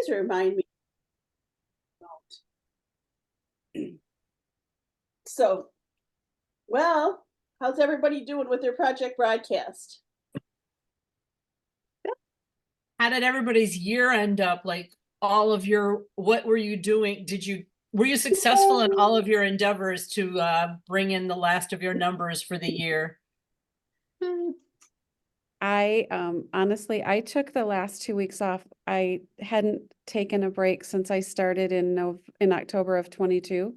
to remind me. So, well, how's everybody doing with their project broadcast? How did everybody's year end up? Like all of your, what were you doing? Were you successful in all of your endeavors to bring in the last of your numbers for the year? I honestly, I took the last 2 weeks off. I hadn't taken a break since I started in October of 22.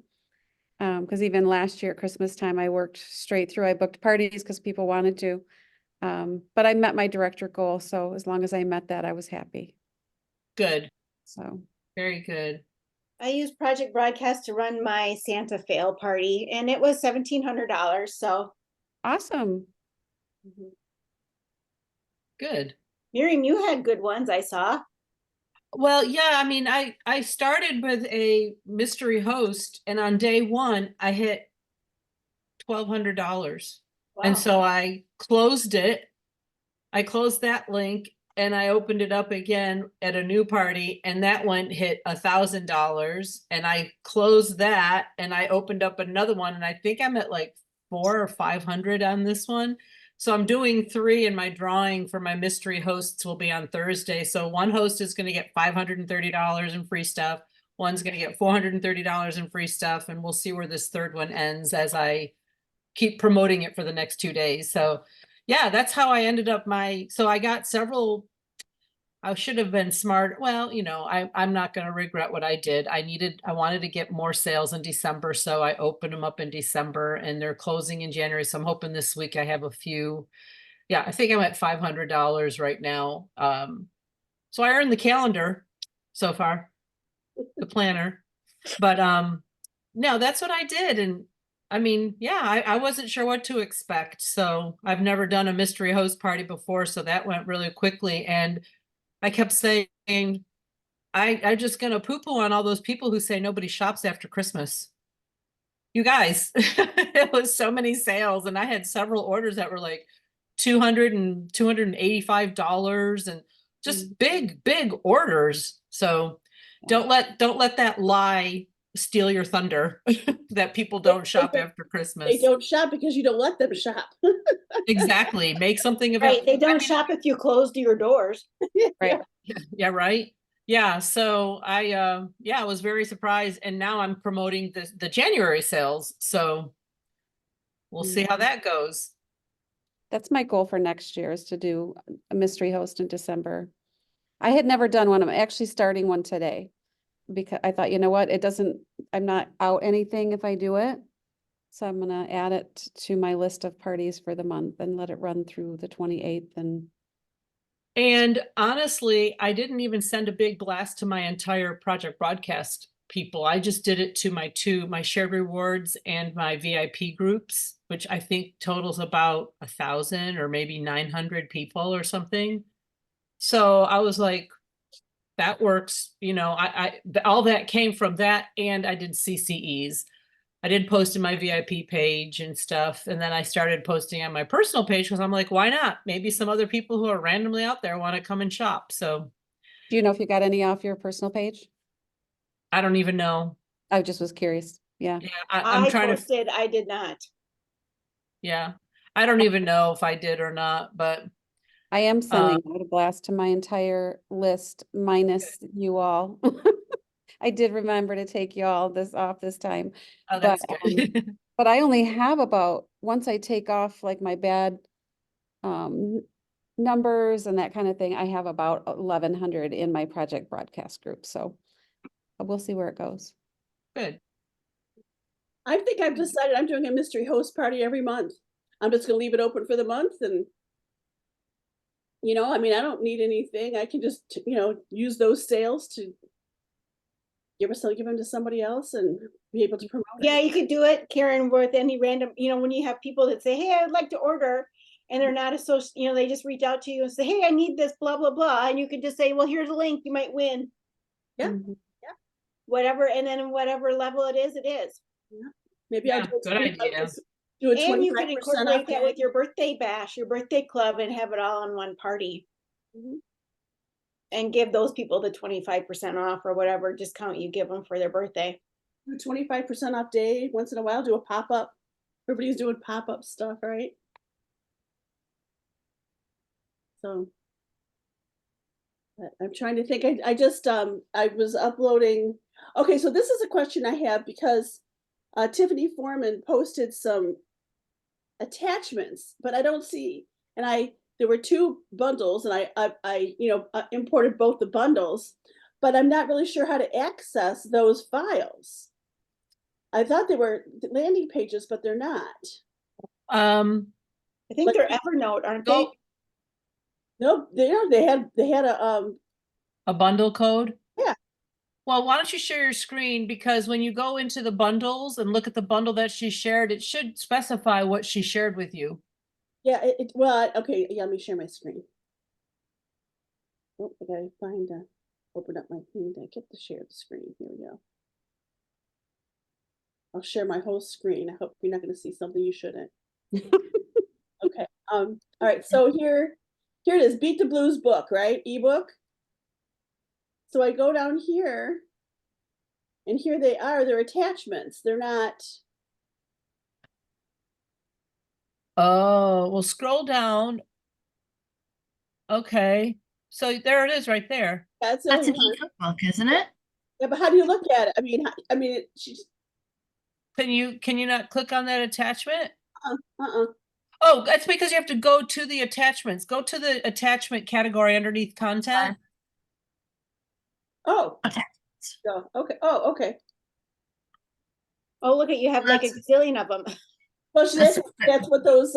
Because even last year at Christmas time, I worked straight through. I booked parties because people wanted to. But I met my director goal, so as long as I met that, I was happy. Good. So Very good. I used Project Broadcast to run my Santa fail party, and it was $1,700. So awesome. Good. Miriam, you had good ones, I saw. Well, yeah, I mean, I started with a mystery host, and on day one, I hit $1,200. Wow. And so I closed it. I closed that link and I opened it up again at a new party, and that one hit $1,000. And I closed that and I opened up another one, and I think I'm at like 400 or 500 on this one. So I'm doing 3, and my drawing for my mystery hosts will be on Thursday. So one host is going to get $530 in free stuff. One's going to get $430 in free stuff. And we'll see where this third one ends as I keep promoting it for the next 2 days. So yeah, that's how I ended up so I got several. I should have been smart. Well, I'm not going to regret what I did. I wanted to get more sales in December. So I opened them up in December, and they're closing in January. So I'm hoping this week I have a few. Yeah, I think I'm at $500 right now. So I earned the calendar so far, the planner, but no, that's what I did. And I mean, yeah, I wasn't sure what to expect. So I've never done a mystery host party before. So that went really quickly. And I kept saying, I'm just going to poo-poo on all those people who say nobody shops after Christmas. You guys, it was so many sales, and I had several orders that were like $200 and $285 and just big orders. So don't let that lie steal your thunder that people don't shop after Christmas. They don't shop because you don't let them shop. Exactly. Make something of it. Right. They don't shop if you closed your doors. Right. Yeah, right. Yeah. So I was very surprised. And now I'm promoting the January sales. So we'll see how that goes. That's my goal for next year, is to do a mystery host in December. I had never done one. I'm actually starting one today because I thought, you know what, I'm not out anything if I do it. So I'm going to add it to my list of parties for the month and let it run through the 28th. And honestly, I didn't even send a big blast to my entire Project Broadcast people. I just did it to my shared rewards and my VIP groups, which I think totals about 1,000 or maybe 900 people or something. So I was like, that works. All that came from that, and I did CCEs. I did post in my VIP page and stuff. And then I started posting on my personal page because I'm like, why not? Maybe some other people who are randomly out there want to come and shop. So Do you know if you got any off your personal page? I don't even know. I just was curious. Yeah. Yeah, I'm trying posted, I did not. Yeah. I don't even know if I did or not, but I am sending out a blast to my entire list, minus you all. I did remember to take you all off this time. Oh, that's good. But I only have once I take off like my bad numbers and that kind of thing, I have about 1,100 in my Project Broadcast group. So we'll see where it goes. Good. I think I've decided I'm doing a mystery host party every month. I'm just going to leave it open for the month, and I mean, I don't need anything. I can just, use those sales to give them to somebody else and be able to promote it. Yeah, you could do it, Karen, with any random, when you have people that say, hey, I'd like to order, and they're not associated, they just reach out to you and say, hey, I need this, blah, blah, blah. And you could just say, well, here's a link, you might win. Yeah. Yeah. Whatever, and then whatever level it is, it is. Yeah. Maybe I good idea. Do a 25% and you could incorporate that off with your birthday bash, your birthday club, and have it all in one party. and give those people the 25% off or whatever discount you give them for their birthday. Do 25% off day once in a while, do a pop-up. Everybody's doing pop-up stuff, right? So. I'm trying to think, I just, I was uploading, okay, so this is a question I have because Tiffany Foreman posted some attachments, but I don't see, and there were 2 bundles and I imported both the bundles, but I'm not really sure how to access those files. I thought they were landing pages, but they're not. Um, I think they're Evernote, aren't they? go No, they had a bundle code? Yeah. Well, why don't you share your screen? Because when you go into the bundles and look at the bundle that she shared, it should specify what she shared with you. yeah, well, okay, yeah, let me share my screen. Oh, I gotta find, open up my thing to get to share the screen. Here we go. I'll share my whole screen. I hope you're not gonna see something you shouldn't. Okay, all right, so here it is, Beat the Blues book, right? Ebook. So I go down here and here they are, they're attachments. They're not, Oh, well, scroll down. Okay, so there it is right there. that's the That's only an one. e-cookbook, isn't it? Yeah, but how do you look at it? I mean, she's, Can you not click on that attachment? uh-uh. Oh, that's because you have to go to the attachments. Go to the attachment category underneath content. Oh. Okay. So, okay, oh, okay. Oh, look at, you have like a That's- gazillion of them. Well, That's- that's what those,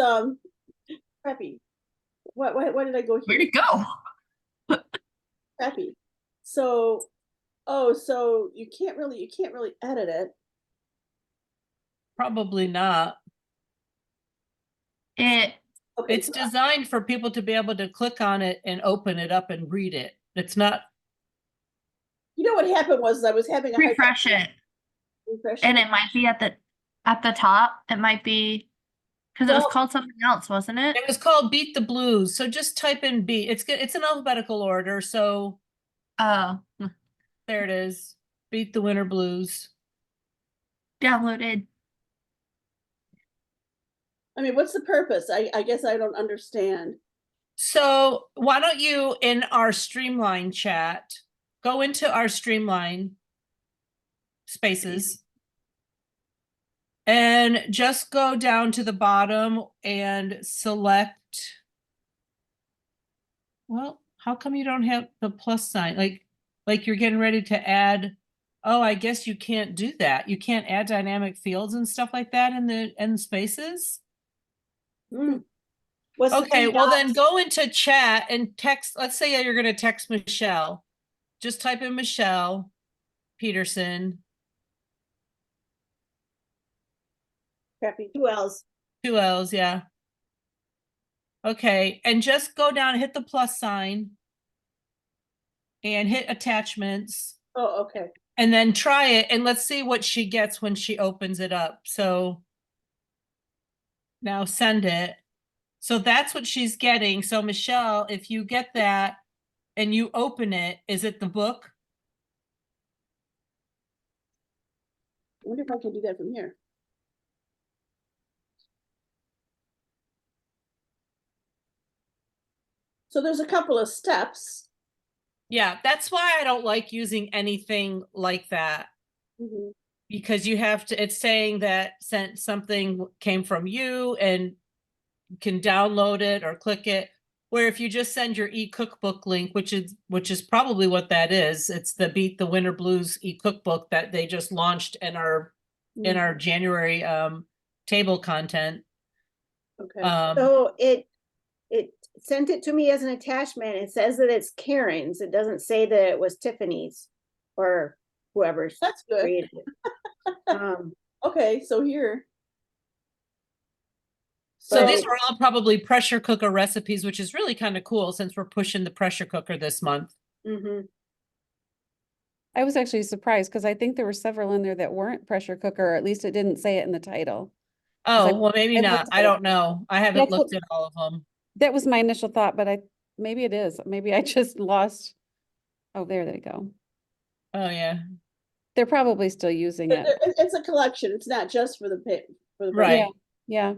crappy. What did I go Where'd here? it go? Crappy. So, oh, so you can't really edit it. Probably not. It Okay, It's designed for people to be able to click on it and open it up and read it. It's not. you know what happened was I was having a hard time refresh it, refreshing and it might be at the top. It might be because it was Well- called something else, wasn't it? It was called Beat the Blues. So just type in beat. It's in alphabetical order. So Oh, there it is. Beat the Winter Blues. downloaded. I mean, what's the purpose? I guess I don't understand. So why don't you, in our Streamline chat, go into our Streamline spaces and just go down to the bottom and select. Well, how come you don't have the plus sign? Like you're getting ready to add. Oh, I guess you can't do that. You can't add dynamic fields and stuff like that in the spaces. What's the Okay, 3 well then dots? go into chat and text, let's say you're gonna text Michelle. Just type in Michelle Peterson, Crappy. 2 L's. 2 L's, yeah. Okay, and just go down, hit the plus sign. And hit attachments, Oh, okay. and then try it, and let's see what she gets when she opens it up. So now send it. So that's what she's getting. So Michelle, if you get that and you open it, is it the book? I wonder if I can do that from here. So there's a couple of steps. Yeah, that's why I don't like using anything like that. Mhm. Because you have to, it's saying that sent something came from you and you can download it or click it. Where if you just send your e-cookbook link, which is probably what that is, it's the Beat the Winter Blues e-cookbook that they just launched in our January table content. Okay. So it sent it to me as an attachment. It says that it's Karen's. It doesn't say that it was Tiffany's or whoever's That's good. created it. Okay, so here. So these So- are all probably pressure cooker recipes, which is really kind of cool since we're pushing the pressure cooker this month. Mhm. I was actually surprised because I think there were several in there that weren't pressure cooker, or at least it didn't say it in the title. Oh, I- well, maybe I not. looked I at- don't know. I haven't That's what- looked at all of them. That was my initial thought, but maybe it is. Maybe I just lost Oh, there they go. Oh, yeah, They're probably still using it. It's a collection. It's not just for the for the. right. Yeah,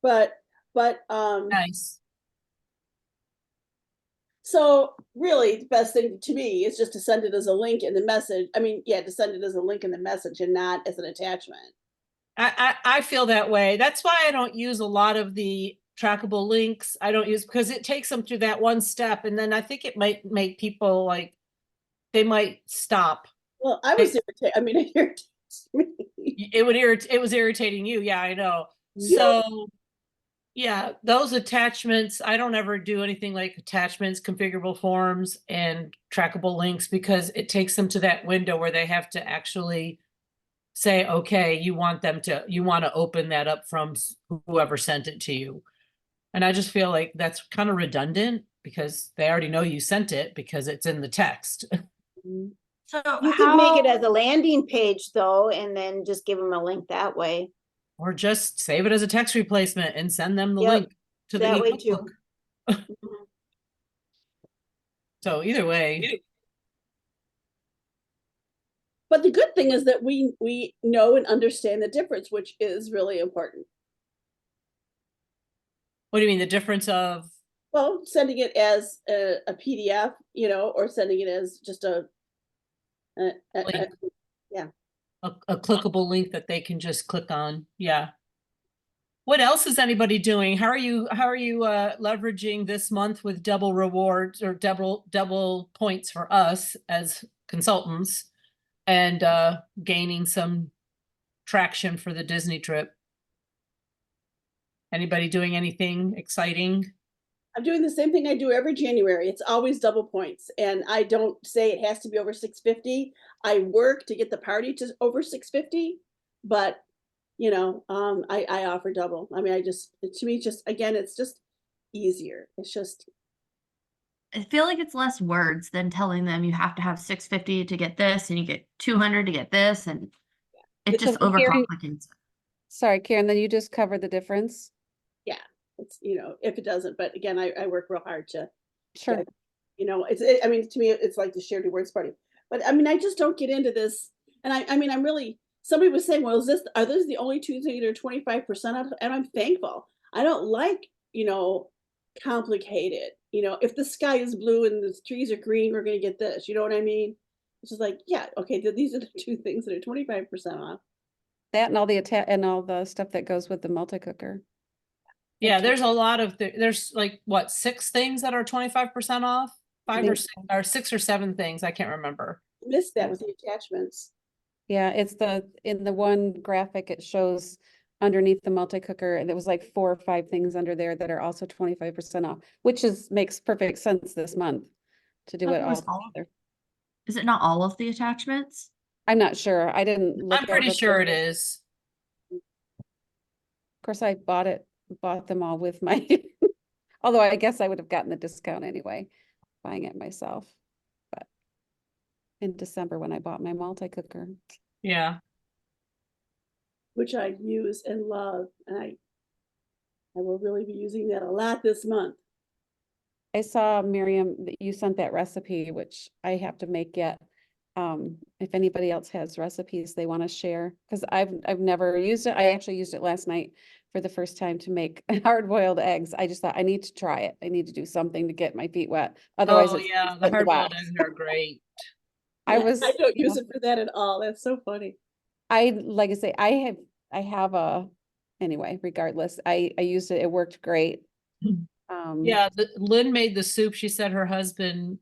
But, Nice. so really the best thing to me is just to send it as a link in the message. I mean, yeah, to send it as a link in the message and not as an attachment. I feel that way. That's why I don't use a lot of the trackable links. I don't use, because it takes them through that one step, and then I think it might make people like, they might stop. Well, I was irritated. I mean, it irritates me. It was irritating you. Yeah, I know. Yeah. So, yeah, those attachments, I don't ever do anything like attachments, configurable forms, and trackable links, because it takes them to that window where they have to actually say, okay, you want to open that up from whoever sent it to you. And I just feel like that's kind of redundant, because they already know you sent it because it's in the text. So You could make it how, as a landing page though, and then just give them a link that way. Or just save it as a text replacement and send them the Yep, link to the that way ebook too. book. So either way, But the good thing is that we know and understand the difference, which is really important. what do you mean, the difference of Well, sending it as a PDF, or sending it as just a Link. A clickable link that they can just click on? Yeah. What else is anybody doing? How are you leveraging this month with double rewards or double points for us as consultants, and gaining some traction for the Disney trip? Anybody doing anything exciting? I'm doing the same thing I do every January. It's always double points. And I don't say it has to be over 650. I work to get the party to over 650, but I offer double. I mean, to me, just, again, it's just easier. It's just, I feel like it's less words than telling them you have to have 650 to get this and you get 200 to get this, and it just So Karen- overcomplicates it. sorry, Karen, then you just covered the difference? it's, if it doesn't, but again, I work real hard to, Sure. I mean, to me, it's like the shared rewards party. But I mean, I just don't get into this. And I mean, somebody was saying, well, are those the only two that are 25% off? And I'm thankful. I don't like, complicated. If the sky is blue and the trees are green, we're going to get this. You know what I mean? It's just like, yeah, okay, these are the two things that are 25% off. That and all the stuff that goes with the multi-cooker. Yeah, there's a lot of, there's like, what, 6 things that are 25% off? 5 or 6, or 6 or 7 things, I can't remember. Missed that with the attachments. Yeah, it's in the one graphic, it shows underneath the multi-cooker, and it was like 4 or 5 things under there that are also 25% off, which makes perfect sense this month to do it all together. Is it not all of the attachments? I'm not sure. I didn't look. I'm pretty over sure it the- is. Of course, I bought them all with my, although I guess I would have gotten the discount anyway, buying it myself. But in December when I bought my multi-cooker. Yeah. Which I use and love, and I will really be using that a lot this month. I saw, Miriam, that you sent that recipe, which I have to make yet. If anybody else has recipes they want to share, because I've never used it. I actually used it last night for the first time to make hard-boiled eggs. I just thought I need to try it. I need to do something to get my feet wet. Otherwise, Oh, it's yeah, the in the hard-boiled box. eggs are great. I don't use it for that at all. That's so funny. Like I say, I have anyway, regardless, I used it. It worked great. Yeah, Lynn made the soup. She said her husband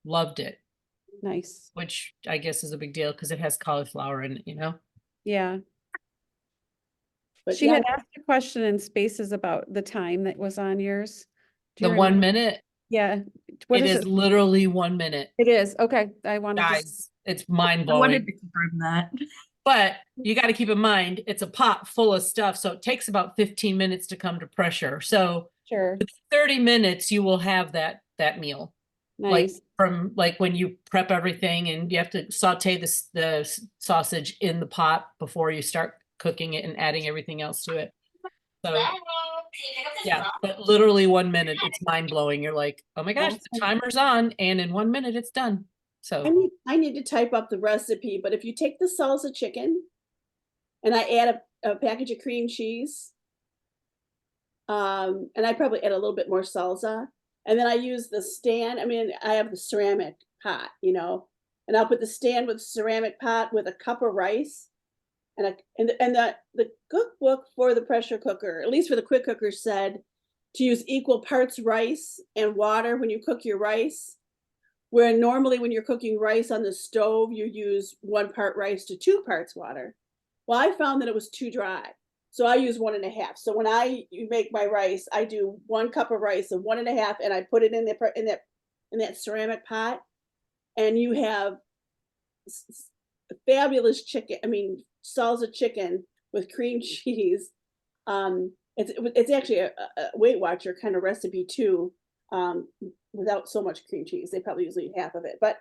loved it, Nice. which I guess is a big deal because it has cauliflower in it, Yeah. But She yeah, had asked a question in Spaces about the time that was on yours. Do you The 1 remember? minute, Yeah. What it is is it? literally 1 minute. It is. Okay. I wanted to. Guys, it's mind I wanted blowing. to confirm that. But you got to keep in mind, it's a pot full of stuff. So it takes about 15 minutes to come to pressure. So Sure. 30 minutes, you will have that meal. Like Nice. from like when you prep everything and you have to saute the sausage in the pot before you start cooking it and adding everything else to it. So Yeah, but literally 1 minute, it's mind blowing. You're like, oh my gosh, the Awesome. timer's on and in 1 minute it's done. So. I need to type up the recipe, but if you take the salsa chicken and I add a package of cream cheese, and I probably add a little bit more salsa, and then I use the stand. I mean, I have the ceramic pot, you know, and I'll put the stand with ceramic pot with a cup of rice, and the cookbook for the pressure cooker, at least for the quick cooker, said to use equal parts rice and water when you cook your rice. Where normally when you're cooking rice on the stove, you use 1 part rice to 2 parts water. Well, I found that it was too dry. So I use 1.5. So when you make my rice, I do 1 cup of rice and 1.5, and I put it in that ceramic pot, and you have fabulous chicken. I mean, salsa chicken with cream cheese. It's actually a Weight Watcher kind of recipe too. Without so much cream cheese. They probably usually half of it, but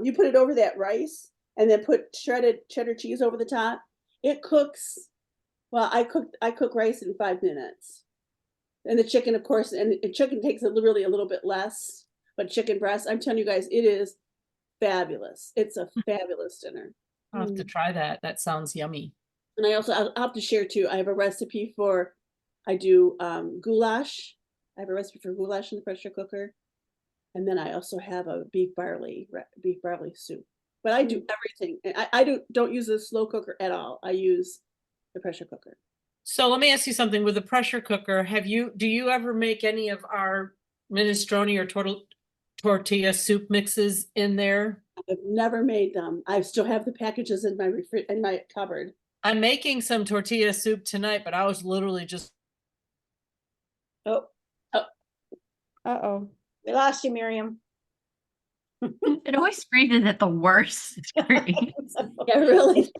you put it over that rice and then put shredded cheddar cheese over the top. It cooks. Well, I cook rice in 5 minutes, and the chicken, of course, and chicken takes really a little bit less, but chicken breast, I'm telling you guys, it is fabulous. It's a fabulous dinner. I'll have to try that. That sounds yummy. And I'll have to share too. I have a recipe for, I do goulash. I have a recipe for goulash in the pressure cooker. And then I also have a beef barley soup. But I do everything. I don't use a slow cooker at all. I use the pressure cooker. So let me ask you something with the pressure cooker. Do you ever make any of our minestrone or tortilla soup mixes in there? I've never made them. I still have the packages in my cupboard. I'm making some tortilla soup tonight, but I was literally just. Oh, Uh-oh. We lost you, Miriam. It always freezes at the worst screen. yeah, really.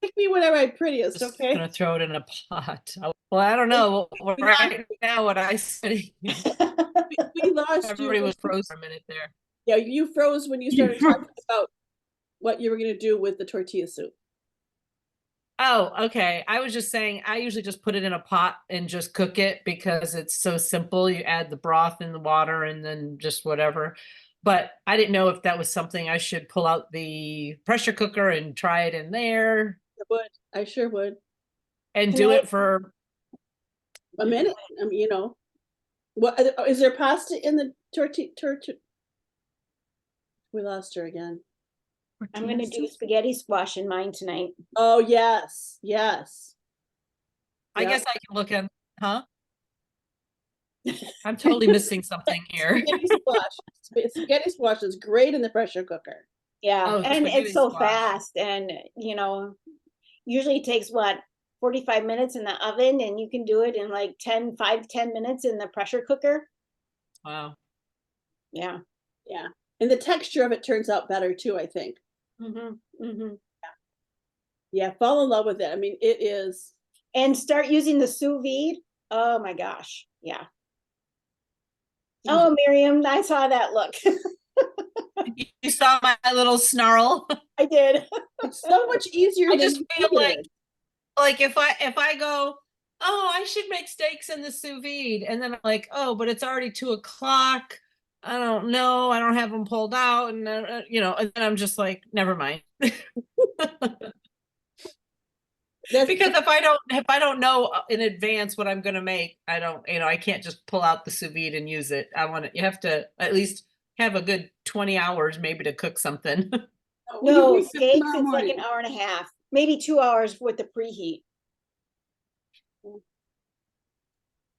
Pick me whatever I'm prettiest, Just okay? gonna throw it in a pot. Well, I don't know. Right now, what I said, We lost everybody you. was frozen for a minute there. Yeah, you froze when you started talking about what you were going to do with the tortilla soup. Oh, okay. I was just saying, I usually just put it in a pot and just cook it because it's so simple. You add the broth in the water and then just whatever. But I didn't know if that was something I should pull out the pressure cooker and try it in there I would. I sure would. and Can do I- it for. A minute. I mean, you know, what is there pasta in the tortilla? We lost her again. I'm gonna do spaghetti squash in mine tonight. Oh yes, yes. I Yep. guess I can look at, huh? I'm totally missing something here. Spaghetti squash is great in the pressure cooker. Yeah, Oh, and spaghetti it's so squash. fast, and usually it takes 45 minutes in the oven, and you can do it in like 10 minutes in the pressure cooker. Wow. Yeah. Yeah, and the texture of it turns out better too, I think. Yeah, fall in love with it. I mean, it is. And start using the sous vide. Oh my gosh. Yeah. Oh, Miriam, I saw that look. You saw my little snarl. I did. It's so much easier. I than just you feel think it like is. if I go, oh, I should make steaks in the sous vide, and then I'm like, oh, but it's already 2:00. I don't know. I don't have them pulled out, and and then I'm just like, never mind. Because if I don't know in advance what I'm gonna make, I don't, I can't just pull out the sous vide and use it. You have to at least have a good 20 hours maybe to cook something. No, We steaks, tomorrow it's like morning. an hour and a half, maybe 2 hours with the preheat.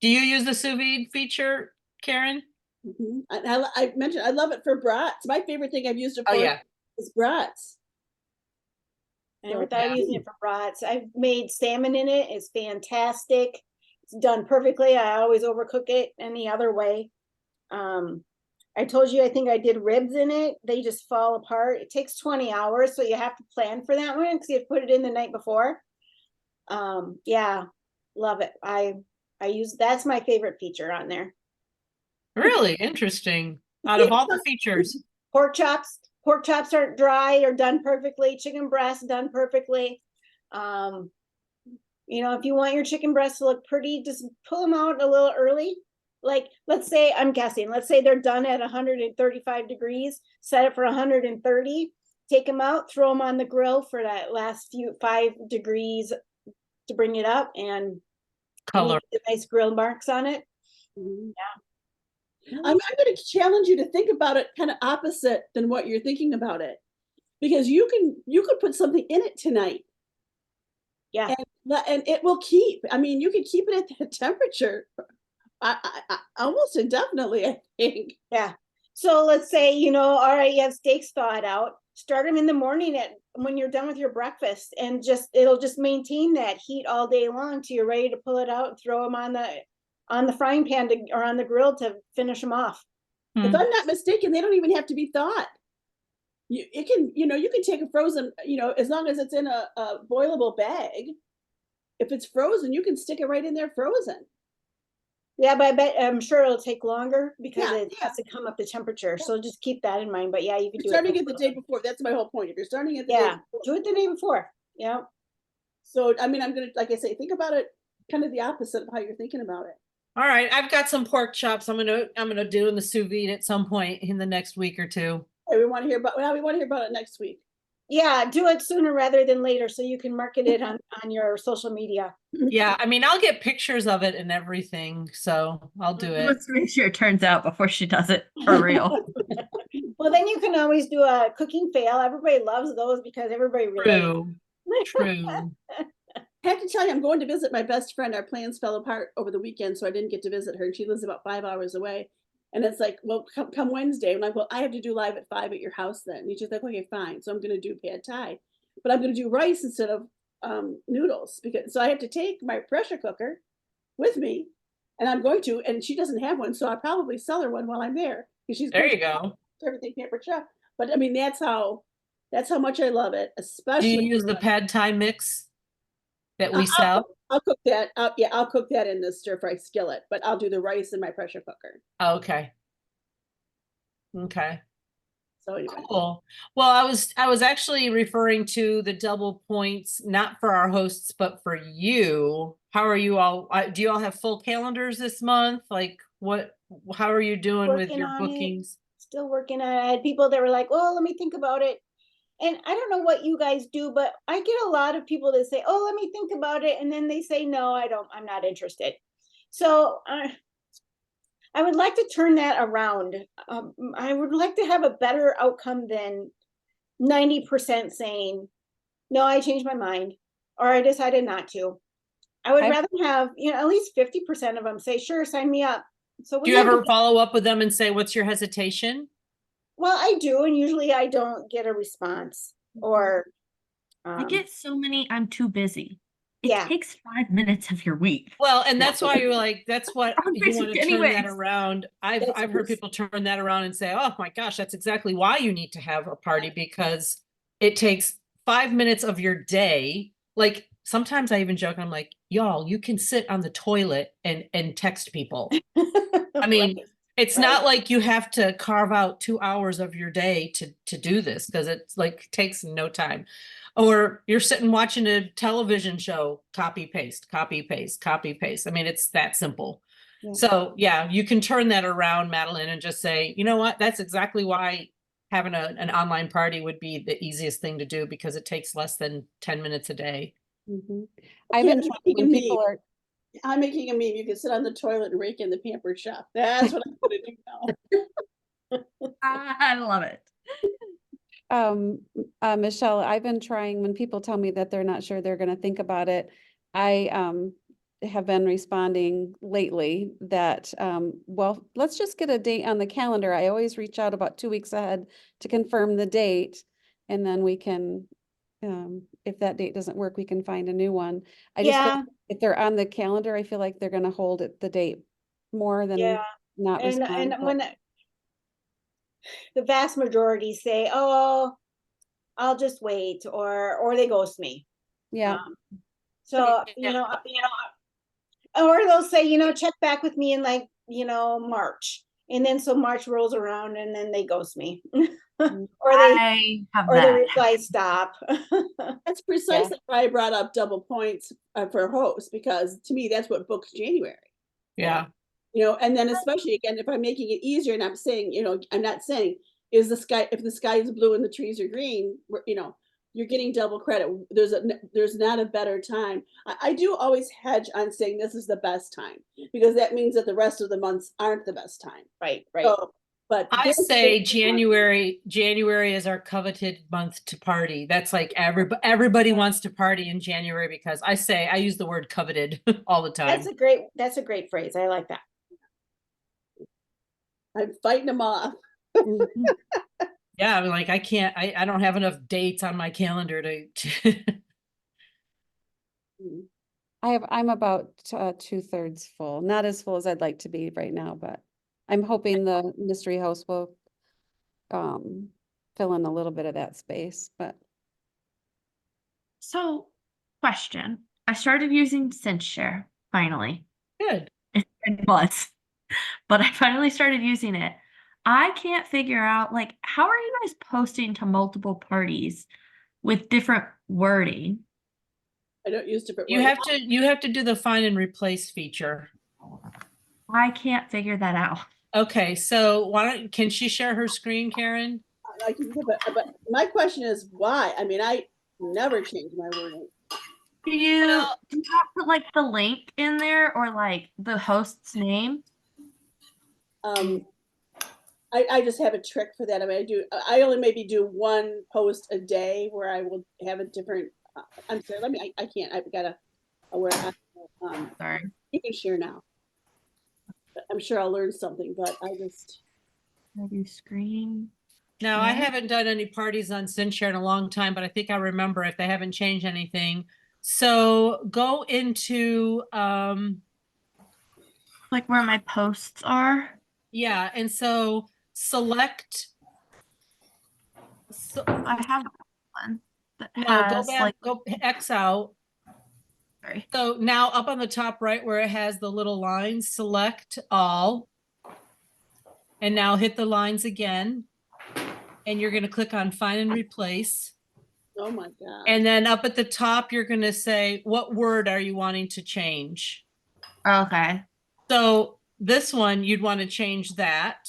Do you use the sous vide feature, Karen? Mhm. I mentioned I love it for brats. My favorite thing I've used it for Oh yeah. is brats. I never thought of Yeah. using it for brats. I've made salmon in it. It's fantastic. It's done perfectly. I always overcook it any other way. I told you, I think I did ribs in it. They just fall apart. It takes 20 hours, so you have to plan for that one because you have to put it in the night before. Yeah, love it. That's my favorite feature on there. Really interesting. Out of all the features. Pork chops aren't dry or done perfectly. Chicken breast done perfectly. You know, if you want your chicken breasts to look pretty, just pull them out a little early. Like, let's say, I'm guessing, let's say they're done at 135 degrees, set it for 130, take them out, throw them on the grill for that last 5 degrees to bring it up, and you Color. get the nice grill marks on it. Mhm. I'm going to challenge you to think about it kind of opposite than what you're thinking about it, because you could put something in it tonight. Yeah. And it will keep. I mean, you can keep it at that temperature almost indefinitely, I think. Yeah. So let's say, you know, all right, you have steaks thawed out. Start them in the morning when you're done with your breakfast, and it'll just maintain that heat all day long till you're ready to pull it out and throw them on the frying pan or on the grill to finish them off. If I'm not mistaken, they don't even have to be thawed. You can take a frozen, as long as it's in a boilable bag. If it's frozen, you can stick it right in there frozen. Yeah, but I'm sure it'll take longer because Yeah, it has to come up to temperature. So just keep that in mind. But yeah, you can You're do starting it. it the day before. That's my whole point. If you're starting it the day Yeah, before. do it the day before. Yeah. So, I mean, I'm going to, like I say, think about it kind of the opposite of how you're thinking about it. All right, I've got some pork chops I'm gonna do in the sous vide at some point in the next week or two. Hey, we want to hear about it next week. Yeah, do it sooner rather than later so you can market it on your social media. Yeah, I mean, I'll get pictures of it and everything, so I'll do it. Let's make sure it turns out before she does it for real. Well, then you can always do a cooking fail. Everybody loves those because everybody relates. True, true. I have to tell you, I'm going to visit my best friend. Our plans fell apart over the weekend, so I didn't get to visit her. And she lives about 5 hours away. And it's like, well, come Wednesday. And I'm like, well, I have to do live at 5 at your house then. And she's like, okay, fine. So I'm going to do pad thai, but I'm going to do rice instead of noodles, so I have to take my pressure cooker with me, and I'm going to. And she doesn't have one, so I'll probably sell her one while I'm there, because she's There you go. everything Pampered Chef. But I mean, that's how much I love it. Do Especially, you use the pad thai mix that we I'll- sell? I'll cook that. I'll cook that in the stir fry skillet, but I'll do the rice in my pressure cooker. Oh, okay. Okay. So anyway, Cool. Well, I was actually referring to the double points, not for our hosts, but for you. How are you all? Do you all have full calendars this month? Like how are you doing with Working your on it. bookings? Still working on it. I had people that were like, oh, let me think about it. And I don't know what you guys do, but I get a lot of people that say, oh, let me think about it. And then they say, no, I'm not interested. So I would like to turn that around. I would like to have a better outcome than 90% saying, no, I changed my mind, or I decided not to. I would rather have, at least 50% of them say, sure, sign me up. So Do you ever follow up with them and say, what's your hesitation? Well, I do, and usually I don't get a response, or I get so many, I'm too busy. It Yeah. takes 5 minutes of your week. Well, and that's why you're like, that's what On you want to Facebook turn that anyways. around. I've heard people turn that around and say, oh my gosh, that's exactly why you need to have a party, because it takes 5 minutes of your day. Like sometimes I even joke, I'm like, y'all, you can sit on the toilet and text people. I mean, it's not like you have to carve out 2 hours of your day to do this, because it's like takes no time. Or you're sitting watching a television show, copy paste, copy paste, copy paste. I mean, it's that simple. Yeah. So yeah, you can turn that around, Madeline, and just say, you know what, that's exactly why having an online party would be the easiest thing to do, because it takes less than 10 minutes a day. I've been Yeah, trying when people are I'm making a meme. You can sit on the toilet and rake in the Pampered Chef. That's what I'm going to do now. I love it. Michelle, I've been trying, when people tell me that they're not sure they're going to think about it, I have been responding lately that, well, let's just get a date on the calendar. I always reach out about 2 weeks ahead to confirm the date, and then we can, if that date doesn't work, we can find a new one. I just feel Yeah. like if they're on the calendar, I feel like they're going to hold it the date more than Yeah. not And respond. but- when the vast majority say, oh, I'll just wait, or they ghost me. Yeah. So, or they'll say, check back with me in March. And then so March rolls around and then they ghost me. Or they, I have or the that. reply stop. That's precisely why I brought up double points for host, because to me, that's what books January. Yeah. You know, and then especially again, if I'm making it easier and I'm saying, you know, I'm not saying, is the sky, if the sky is blue and the trees are green, you know, you're getting double credit. There's not a better time. I do always hedge on saying this is the best time, because that means that the rest of the months aren't the best time. Right, right. So, but I this say is- January is our coveted month to party. That's like everybody wants to party in January, because I use the word coveted all the time. That's a great phrase. I like that. I'm fighting them off. Yeah, I'm like, I don't have enough dates on my calendar to I'm about 2/3 full, not as full as I'd like to be right now, but I'm hoping the mystery house will fill in a little bit of that space, but So, question. I started using SenseShare finally. Good. It's been months, but I finally started using it. I can't figure out, like, how are you guys posting to multiple parties with different wording? I don't use different You words. have to do the find and replace feature. I can't figure that out. Okay, so can she share her screen, Karen? I can, but my question is why? I mean, I never change my wording. Do you Well- do you have to put like the link in there or like the host's name? I just have a trick for that. I mean, I only maybe do one post a day where I will have a different, I'm sorry, I can't, I've got Sorry. you can share now. I'm sure I'll learn something, but I just, I do screen. Now, I share. haven't done any parties on SenseShare in a long time, but I think I remember if they haven't changed anything. So go into, Like where my posts are. yeah, and so select. So, I have one that no, go has back, like go X out. sorry. So now up on the top right where it has the little lines, select all. And now hit the lines again. And you're going to click on find and replace. oh my God. And then up at the top, you're going to say, what word are you wanting to change? Okay. So this one, you'd want to change that.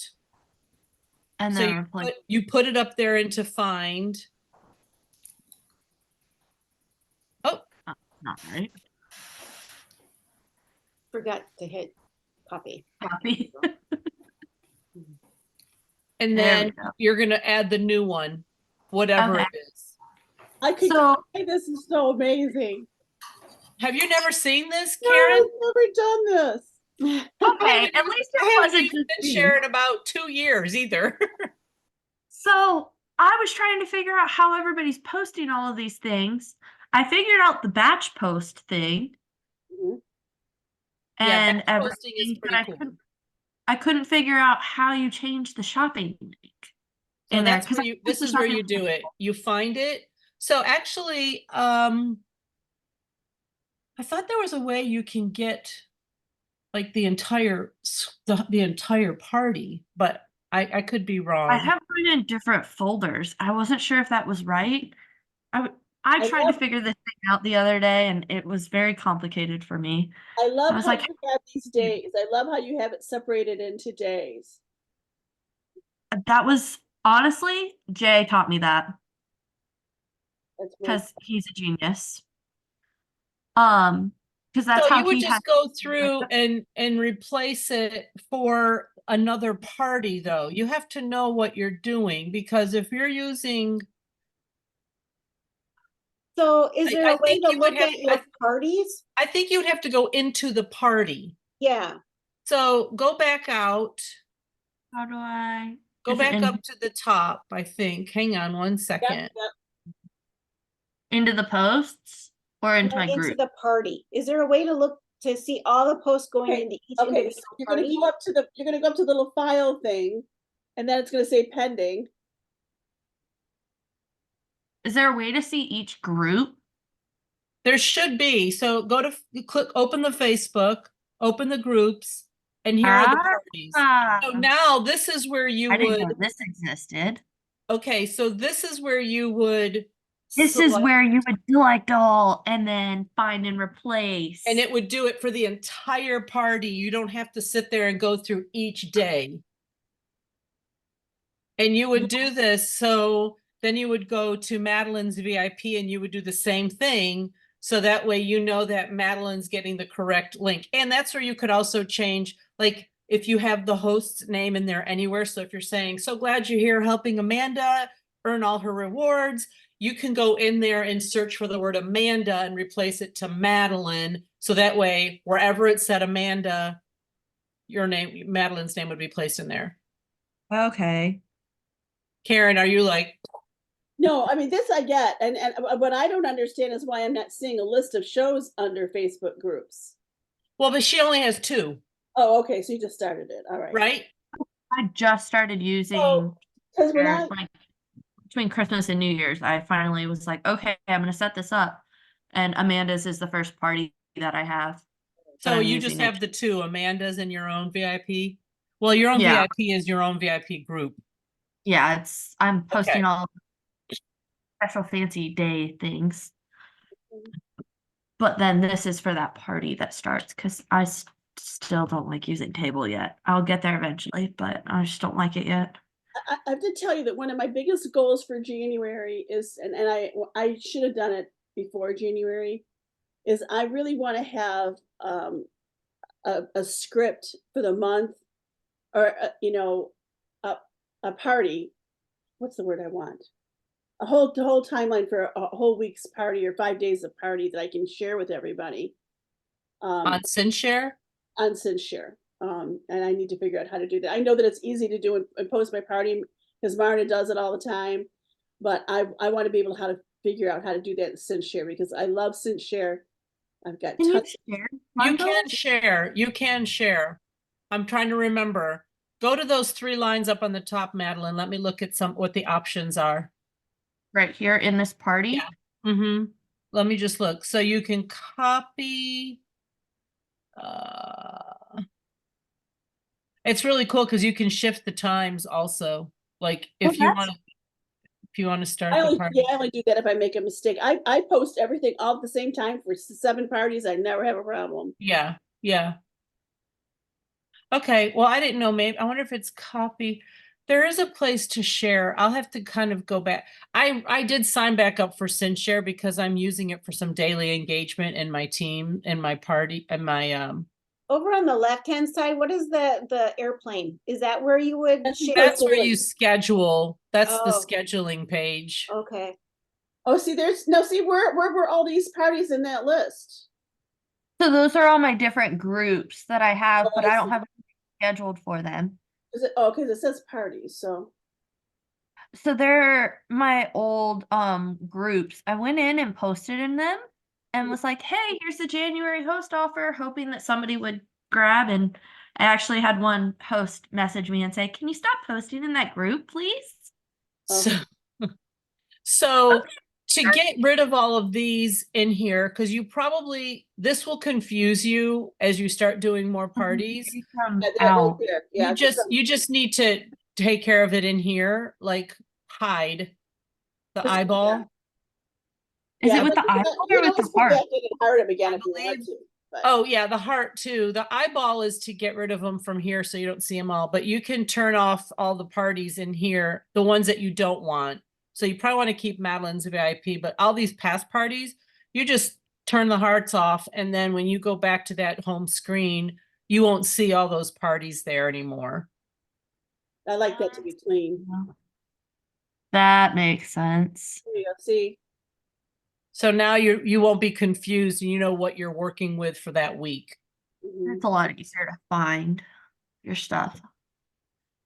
And So then replace. you put it up there into find. Oh, Not right. Forgot to hit copy. Copy. and There then we go. you're going to add the new one, whatever Okay. it is. I could, So this is so amazing. Have you never seen this, No, Karen? I've never done this. okay, at least I it haven't wasn't used just me. SenseShare in about 2 years either. So I was trying to figure out how everybody's posting all of these things. I figured out the batch post thing Mhm. Yeah, and batch posting is everything, but pretty cool. I couldn't figure out how you change the shopping link. So in there, that's 'cause where I you, put this the is where you shopping do link. it. You find it. So actually, I thought there was a way you can get like the entire party, but I could be wrong. I have mine in different folders. I wasn't sure if that was right. I I tried to love- figure this thing out the other day and it was very complicated for me. I love I was how like, you have these days. I love how you have it separated into days. That was honestly, Jay taught me that That's really, because he's a genius. Because that's So how you would he had. just go through and replace it for another party, though. You have to know what you're doing, because if you're using, So is I- there I a way think to you would look have- at your parties? I think you'd have to go into the party. Yeah. So go back out, How do I? go Is it back up to the top, I think. Hang on one yep, second. yep. into the posts or into No, my into group? the party. Is there a way to look to see all the posts going Okay, into each Okay, individual so you're gonna party? go up to the little file thing, and then it's gonna say pending. Is there a way to see each group? There should be. So go to open the Facebook, open the groups, and here are the parties. So now this is where you I didn't know would, this existed. Okay, so this is where you would. This is select- where you would select all and then find and replace. And it would do it for the entire party. You don't have to sit there and go through each day. And you would do this, so then you would go to Madeline's VIP and you would do the same thing. So that way you know that Madeline's getting the correct link. And that's where you could also change, like, if you have the host's name in there anywhere. So if you're saying, so glad you're here helping Amanda earn all her rewards, you can go in there and search for the word Amanda and replace it to Madeline. So that way, wherever it said Amanda, your name, Madeline's name would be placed in there. Okay. Karen, are you like, No, I mean, this I get, and what I don't understand is why I'm not seeing a list of shows under Facebook groups. well, but she only has 2, Oh, okay, so you just started it, all right. right? I just started using Because when Share, I, like between Christmas and New Year's. I finally was like, okay, I'm gonna set this up. And Amanda's is the first party that I have. So I'm you just using it. have the 2, Amanda's and your own VIP? Well, your own Yeah. VIP is your own VIP group. Yeah, I'm posting Okay. all special fancy day things. But then this is for that party that starts because I still don't like using Table yet. I'll get there eventually, but I just don't like it yet. I have to tell you that one of my biggest goals for January is, and I should have done it before January, is I really want to have a script for the month, or you know, a party. What's the word I want? A whole timeline for a whole week's party or 5 days of party that I can share with everybody. On SynShare? On SynShare. And I need to figure out how to do that. I know that it's easy to do and post my party because Marta does it all the time, but I want to be able to figure out how to do that in SynShare because I love SynShare. I've got Can you tons. share? You bundle? can share. You can share. I'm trying to remember. Go to those 3 lines up on the top, Madeline. Let me look at what the options are. Right here in this party. Yeah. Mm-hmm. Let me just look. So you can copy. It's really cool because you can shift the times also. Like if you that's- want to start the party. I only do that if I make a mistake. I post everything all at the same time for 7 parties. I never have a problem. Yeah, yeah. Okay, well, I didn't know, maybe, I wonder if it's copy. There is a place to share. I'll have to kind of go back. I did sign back up for SynShare because I'm using it for some daily engagement in my team, in my party, and my Over on the left-hand side, what is the airplane? Is that where you would share? that's where you schedule. That's the Oh. scheduling page. Okay. Oh, see, where were all these parties in that list? So those are all my different groups that I have, Oh, but I I don't see. have anything scheduled for them. Is it? Oh, because it says parties. So So they're my old groups. I went in and posted in them and was like, hey, here's the January host offer, hoping that somebody would grab. And I actually had one host message me and say, can you stop posting in that group, please? So, so to get rid of all of these in here, because this will confuse you as you start doing more parties. From yeah, that right out. there. Yeah, You just need to take care of it in here, like hide the Just- eyeball. Is yeah, it with but the you eyeball can or with the always go heart? back in and heart them again I if you want believe- to. But Oh yeah, the heart too. The eyeball is to get rid of them from here so you don't see them all, but you can turn off all the parties in here, the ones that you don't want. So you probably want to keep Madeline's VIP, but all these past parties, you just turn the hearts off. And then when you go back to that home screen, you won't see all those parties there anymore. I like that to be clean. That makes sense. There you go. See, So now you won't be confused and you know what you're working with for that week. Mhm. It's a lot easier to find your stuff.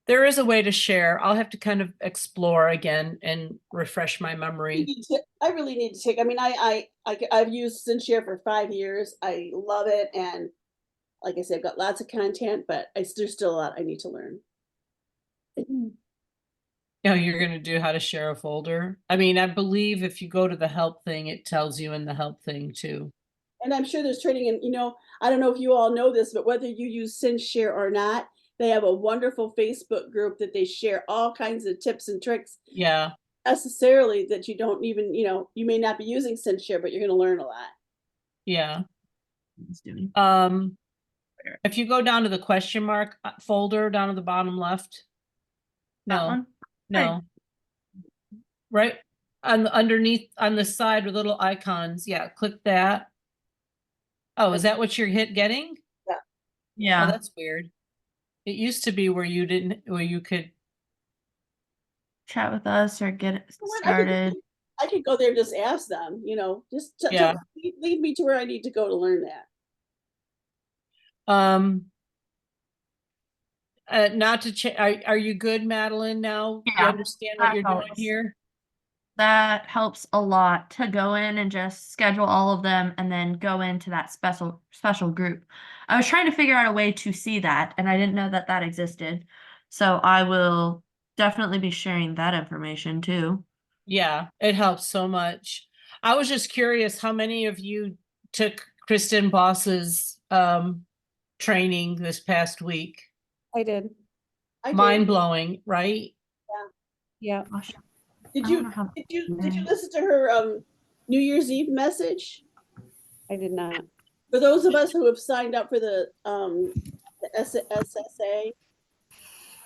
There is a way to share. I'll have to kind of explore again and refresh my I memory. really need to take. I mean, I've used SynShare for 5 years. I love it, and like I said, I've got lots of content, but there's still a lot I need to learn. Oh, you're going to do how to share a folder? I mean, I believe if you go to the help thing, it tells you in the help thing too. And I'm sure there's training, and I don't know if you all know this, but whether you use SynShare or not, They have a wonderful Facebook group that they share all kinds of tips and tricks Yeah, necessarily that you don't even, you may not be using SendShare, but you're going to learn a lot. yeah. It's doing. If you go down to the question mark folder down at the bottom left. That No, one? no. Right underneath on the side with little icons. Yeah, click that. Oh, is that what you're getting? Oh, Yeah. that's weird. It used to be where you could. Chat with us or get it Well, started. I could go there and just ask them, just Yeah. lead me to where I need to go to learn that. Not to are you good, Madeline, now? You Yeah, understand what that you're doing helps. here? That helps a lot to go in and just schedule all of them and then go into that special group. I was trying to figure out a way to see that and I didn't know that that existed. So I will definitely be sharing that information too. Yeah, it helps so much. I was just curious how many of you took Kristen Boss's training this past week? I did. I did. Mind blowing, right? Yeah. Gosh, Did I you wonder how- did you listen to her New Year's Eve message? I did not. For those of us who have signed up for the SSA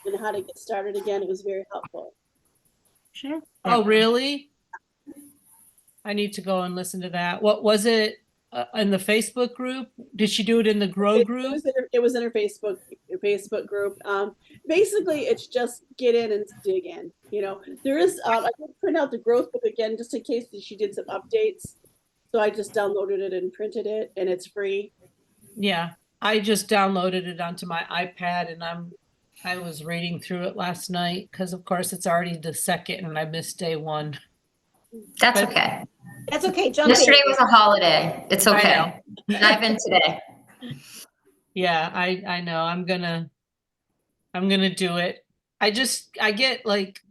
and how to get started again, it was very helpful. Sure. Oh, really? I need to go and listen to that. What was it in the Facebook group? Did she do it in the Grow group? It was in her Facebook group. Basically, it's just get in and dig in. There is. I did print out the growth book again just in case she did some updates. So I just downloaded it and printed it, and it's free. Yeah, I just downloaded it onto my iPad, and I was reading through it last night because, of course, it's already the second, and I missed day one. That's But- okay. That's okay, jump in. Yesterday was a holiday. It's I okay. Dive in today. Yeah, I know. I'm gonna do it. I get like,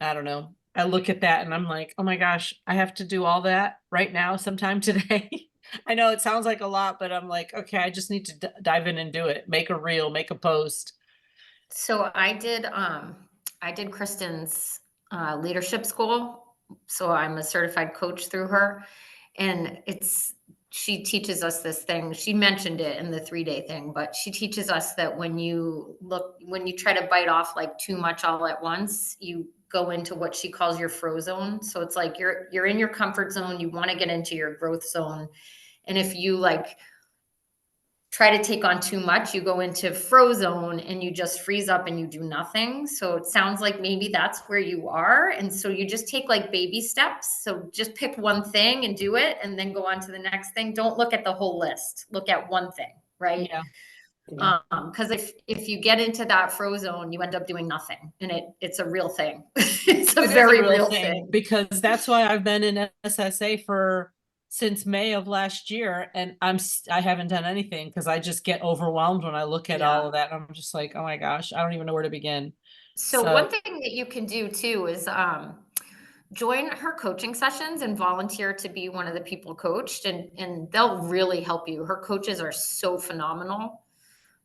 I don't know. I look at that and I'm like, oh my gosh, I have to do all that right now sometime today. I know it sounds like a lot, but I'm like, okay, I just need to dive in and do it. Make a reel, make a post. So I did Kristen's leadership school. So I'm a certified coach through her. And she teaches us this thing. She mentioned it in the 3-day thing, but she teaches us that when you try to bite off like too much all at once, you go into what she calls your froze zone. So it's like you're in your comfort zone, you want to get into your growth zone. And if you like try to take on too much, you go into froze zone and you just freeze up and you do nothing. So it sounds like maybe that's where you are. And so you just take like baby steps. So just pick one thing and do it and then go on to the next thing. Don't look at the whole list. Look at one thing, right? Yeah. Because if you get into that froze zone, you end up doing nothing, and it's a real thing. It's a It is very real thing. because that's why I've been in SSA since May of last year, and I haven't done anything because I just get overwhelmed when I look at all of that. I'm just like, oh my gosh, I don't even know where to begin. So one thing that you can do too is join her coaching sessions and volunteer to be one of the people coached, and they'll really help you. Her coaches are so phenomenal.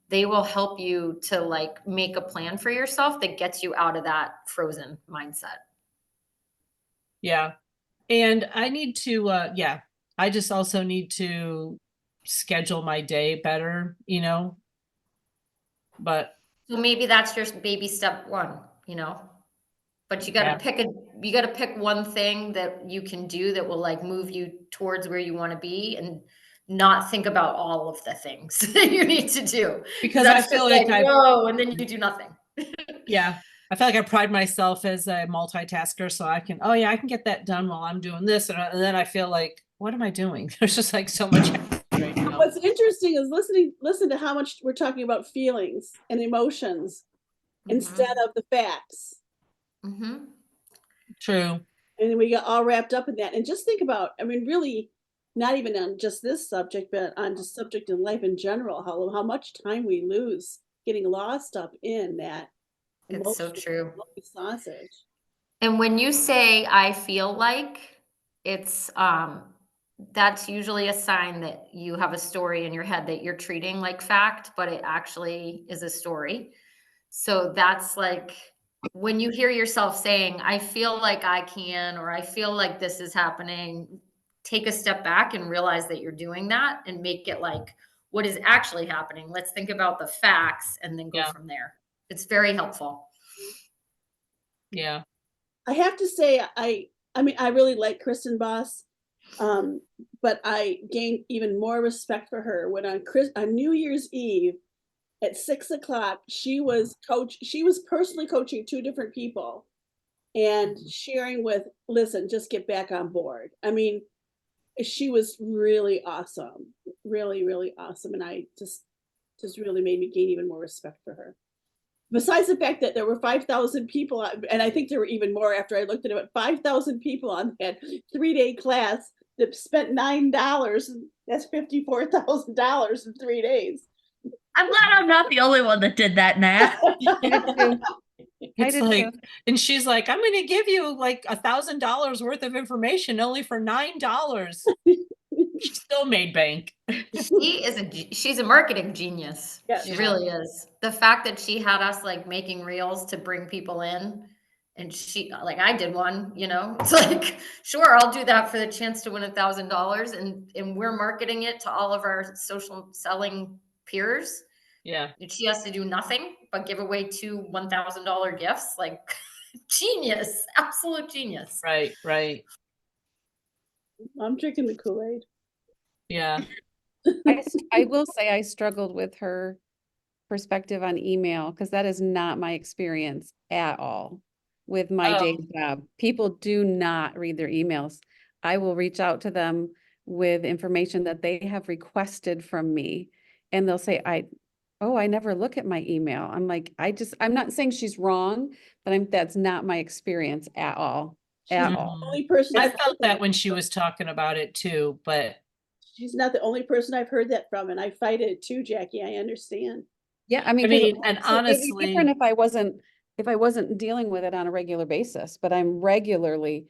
They will help you to like make a plan for yourself that gets you out of that frozen mindset. Yeah. And I need to, I just also need to schedule my day better, but So maybe that's your baby step one, but you got to pick one thing that you can do that will like move you towards where you want to be and not think about all of the things that you need to do. because I feel like whoa, and then you do nothing. Yeah. I feel like I pride myself as a multitasker, so I can get that done while I'm doing this. And then I feel like, what am I doing? There's just like so much right now. What's interesting is listen to how much we're talking about feelings and emotions instead of the facts. Mm-hmm. True. And we got all wrapped up in that. And just think about, really, not even on just this subject, but on the subject in life in general, how much time we lose getting lost up in that. It's so true. Sausage. And when you say I feel like, it's that's usually a sign that you have a story in your head that you're treating like fact, but it actually is a story. So that's like when you hear yourself saying, I feel like I can, or I feel like this is happening, take a step back and realize that you're doing that and make it like what is actually happening. Let's think about the facts and then go Yeah. from there. It's very helpful. Yeah. I have to say, I mean, I really like Kristen Boss, but I gained even more respect for her when on New Year's Eve at 6 o'clock, she was personally coaching 2 different people and sharing with, listen, just get back on board. I mean, she was really awesome, really, really awesome. And I just really made me gain even more respect for her. Besides the fact that there were 5,000 people, and I think there were even more after I looked at it, but 5,000 people on that 3-day class that spent $9. That's $54,000 in 3 days. I'm glad I'm not the only one that did that, Nat. I did too. I It's did like, too. and she's like, I'm going to give you like $1,000 worth of information only for $9. She still made bank. She's a marketing genius. Yeah. She really is. The fact that she had us like making reels to bring people in, and she like I did one, you know, it's like, sure, I'll do that for the chance to win $1,000, and we're marketing it to all of our social selling peers. Yeah. And she has to do nothing but give away 2 $1,000 gifts. Like genius, absolute genius. Right. Right. I'm drinking the Kool-Aid. Yeah. I will say I struggled with her perspective on email because that is not my experience at all with my day job. People do not read their emails. I will reach out to them with information that they have requested from me, and they'll say, I never look at my email. I'm like, I'm not saying she's wrong, but that's not my experience at all. At She's all. the only person I I've felt that when she was talking about it too, but She's not the only person I've heard that from, and I fight it too, Jackie. I understand. Yeah, I mean, I 'cause mean, and it'd be different honestly, if I wasn't dealing with it on a regular basis, but I'm regularly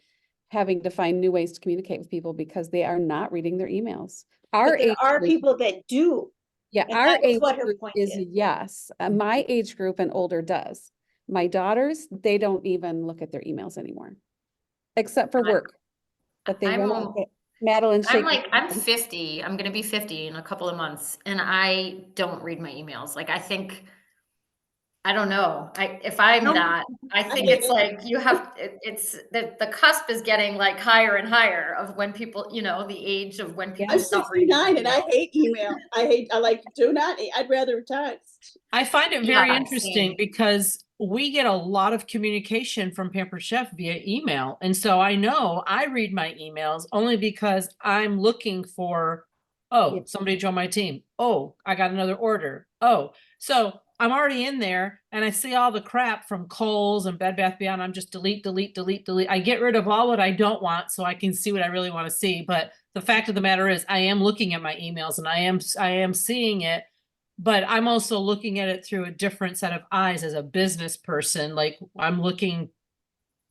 having to find new ways to communicate with people because they are not reading their emails. Our But there age are group, people that do. yeah, and our that was age what her group point is is. yes. My age group and older does. My daughters, they don't even look at their emails anymore, except for work. But they I'm won't. Madeline, I'm shake like, your I'm head. 50. I'm going to be 50 in a couple of months, and I don't read my emails. Like, I think, I don't know. If I'm No, that, I think get it's it. like it's the cusp is getting like higher and higher of when people, you know, the age of when people I'm stop reading 69 and I emails. hate email. I like do not. I'd rather text. I find it very Yeah, interesting same. because we get a lot of communication from Pampered Chef via email. And so I know I read my emails only because I'm looking for, Yeah. somebody joined my team. Oh, I got another order. Oh, so I'm already in there and I see all the crap from Kohl's and Bed Bath Beyond. I'm just delete. I get rid of all what I don't want so I can see what I really want to see. But the fact of the matter is I am looking at my emails and I am seeing it. But I'm also looking at it through a different set of eyes as a business person. Like I'm looking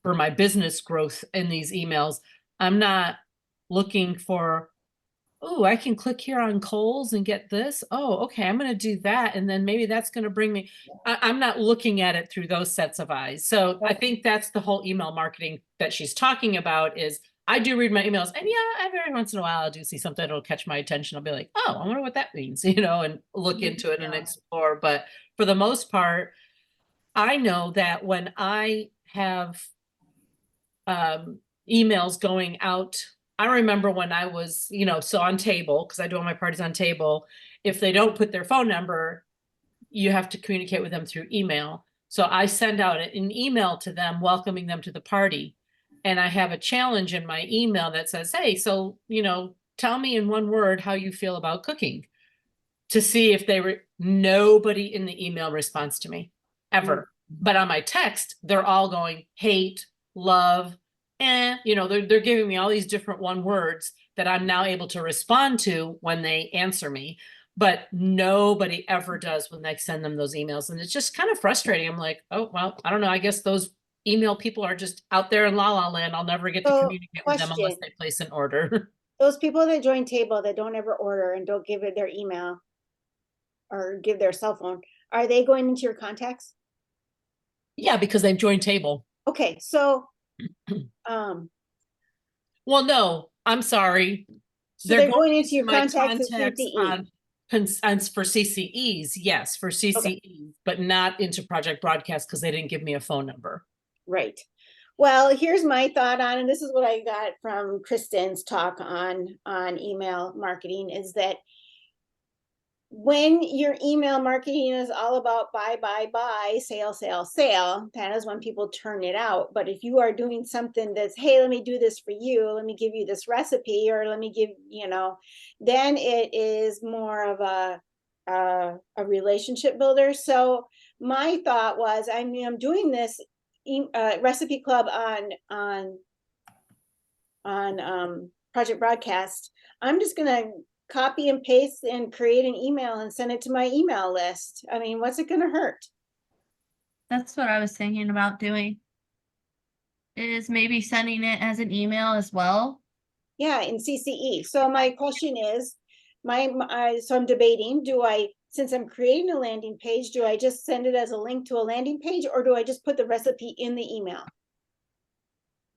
for my business growth in these emails. I'm not looking for, oh, I can click here on Kohl's and get this. Oh, okay, I'm going to do that. And then maybe that's going to bring me, I'm not looking at it through those sets of eyes. So I think that's the whole email marketing that she's talking about is I do read my emails, and yeah, every once in a while I do see something that'll catch my attention. I'll be like, oh, I wonder what that means, and look into it and Yeah. explore. But for the most part, I know that when I have emails going out, I remember when I was, so on Table, because I do all my parties on Table, if they don't put their phone number, you have to communicate with them through email. So I send out an email to them, welcoming them to the party. And I have a challenge in my email that says, hey, so, tell me in one word how you feel about cooking, to see if nobody in the email responds to me ever. But on my text, they're all going hate, love, they're giving me all these different one words that I'm now able to respond to when they answer me. But nobody ever does when they send them those emails. And it's just kind of frustrating. I'm like, oh, well, I don't know. I guess those email people are just out there in la la land. I'll never get to So, communicate with them unless question. they place an order. Those people that join table that don't ever order and don't give it their email or give their cell phone, are they going into your contacts? Yeah, because they've joined table. Okay, so, um, Well, no, I'm sorry. so they're going into your my contacts as contacts CCE. for CCEs, yes, for CCEs, but not into Project Broadcast because they didn't give me a phone number. Right. Well, here's my thought on, and this is what I got from Kristen's talk on email marketing, is that when your email marketing is all about buy, sale, that is when people turn it out. But if you are doing something that's, hey, let me do this for you, let me give you this recipe, or let me give, then it is more of a relationship builder. So my thought was, I'm doing this recipe club on Project Broadcast. I'm just gonna copy and paste and create an email and send it to my email list. I mean, what's it gonna hurt? That's what I was thinking about doing. Is maybe sending it as an email as well. Yeah, in CCE. So my question is, so I'm debating, since I'm creating a landing page, do I just send it as a link to a landing page, or do I just put the recipe in the email?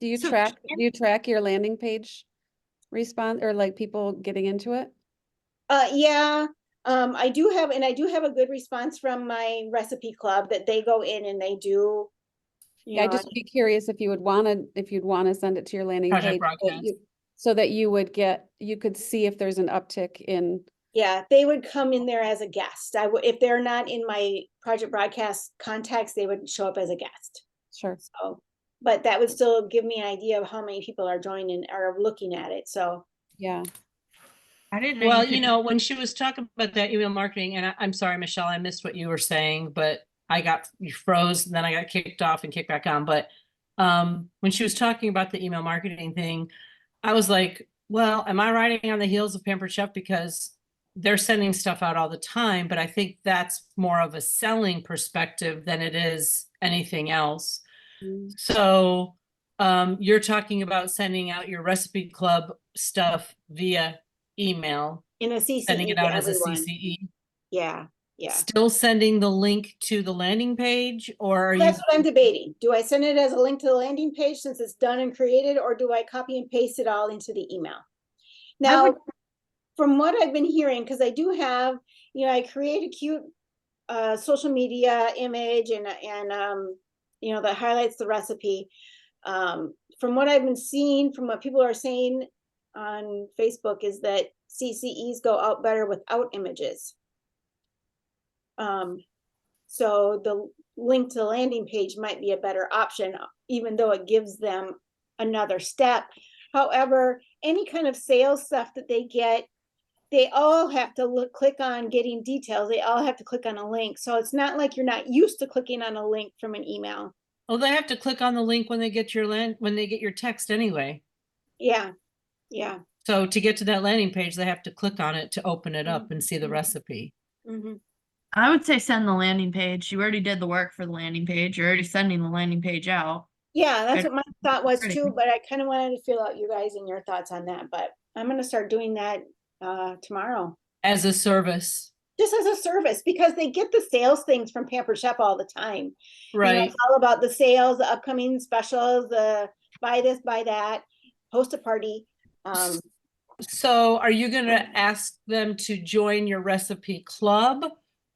Do you So track your landing page response or like people getting into it? Yeah, I do have a good response from my recipe club that they go in and they do. Yeah, I'd just be curious if you'd want to send it to your landing Project page Broadcast. so that you could see if there's an uptick in. Yeah, they would come in there as a guest. If they're not in my Project Broadcast contacts, they would show up as a guest. Sure. So, but that would still give me an idea of how many people are joining or looking at it. So, Yeah. I didn't know. Well, when she was talking about that email marketing, and I'm sorry, Michelle, I missed what you were saying, but you froze, and then I got kicked off and kicked back on. But when she was talking about the email marketing thing, I was like, well, am I riding on the heels of Pampered Chef? Because they're sending stuff out all the time, but I think that's more of a selling perspective than it is anything else. Mm. So you're talking about sending out your recipe club stuff via email, in a CCE sending it to out as a everyone. CCE. Yeah. Still sending the link to the landing page, or are That's you? what I'm debating. Do I send it as a link to the landing page since it's done and created, or do I copy and paste it all into the email? Now, from what I've been hearing, because I do have, I create a cute social media image and that highlights the recipe. From what I've been seeing, from what people are saying on Facebook, is that CCEs go out better without images. So the link to the landing page might be a better option, even though it gives them another step. However, any kind of sales stuff that they get, they all have to click on getting details. They all have to click on a link. So it's not like you're not used to clicking on a link from an email. Oh, they have to click on the link when they get your text anyway. Yeah. Yeah. So to get to that landing page, they have to click on it to open it up and see the recipe. Mm-hmm. I would say send the landing page. You already did the work for the landing page. You're already sending the landing page out. Yeah, that's what my thought was Pretty too, cool. but I kind of wanted to feel out you guys and your thoughts on that, but I'm going to start doing that tomorrow. As a service. Just as a service, because they get the sales things from Pampered Chef all the time. Right. It's all about the sales, the upcoming specials, the buy this, buy that, host a party. So are you going to ask them to join your recipe club,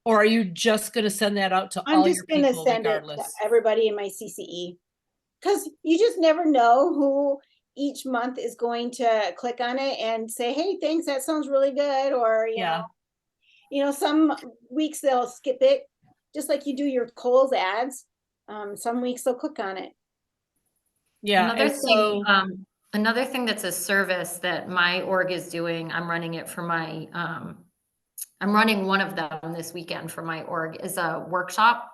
or are you just going to send that out to I'm all your just going to people send regardless? it to everybody in my CCE, because you just never know who each month is going to click on it and say, hey, thanks, that sounds really good. Or, some weeks they'll skip it, just like you do your Kohl's ads. Some weeks they'll click on it. Yeah. Another thing that's a service that my org is doing, I'm running it for my, I'm running one of them this weekend for my org, is a workshop.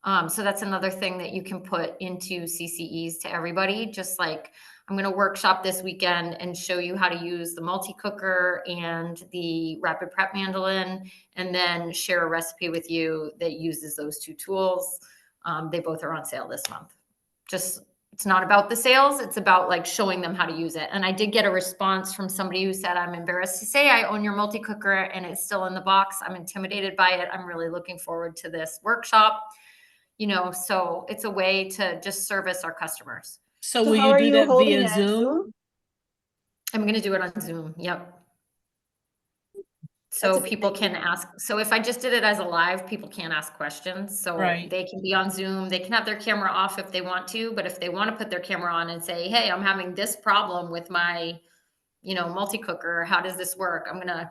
So that's another thing that you can put into CCEs to everybody. Just like, I'm going to workshop this weekend and show you how to use the multi-cooker and the rapid prep mandolin, and then share a recipe with you that uses those two tools. They both are on sale this month. Just it's not about the sales. It's about like showing them how to use it. And I did get a response from somebody who said, I'm embarrassed to say I own your multi-cooker and it's still in the box. I'm intimidated by it. I'm really looking forward to this workshop. You know, so it's a way to just service our customers. So So will how you are do you that holding via that, Zoom? I'm going to do it on Zoom. Yep. So That's a good people can idea. ask. So if I just did it as a live, people can't ask questions. So Right. they can be on Zoom. They can have their camera off if they want to, but if they want to put their camera on and say, hey, I'm having this problem with my, you know, multi-cooker, how does this work? I'm going to,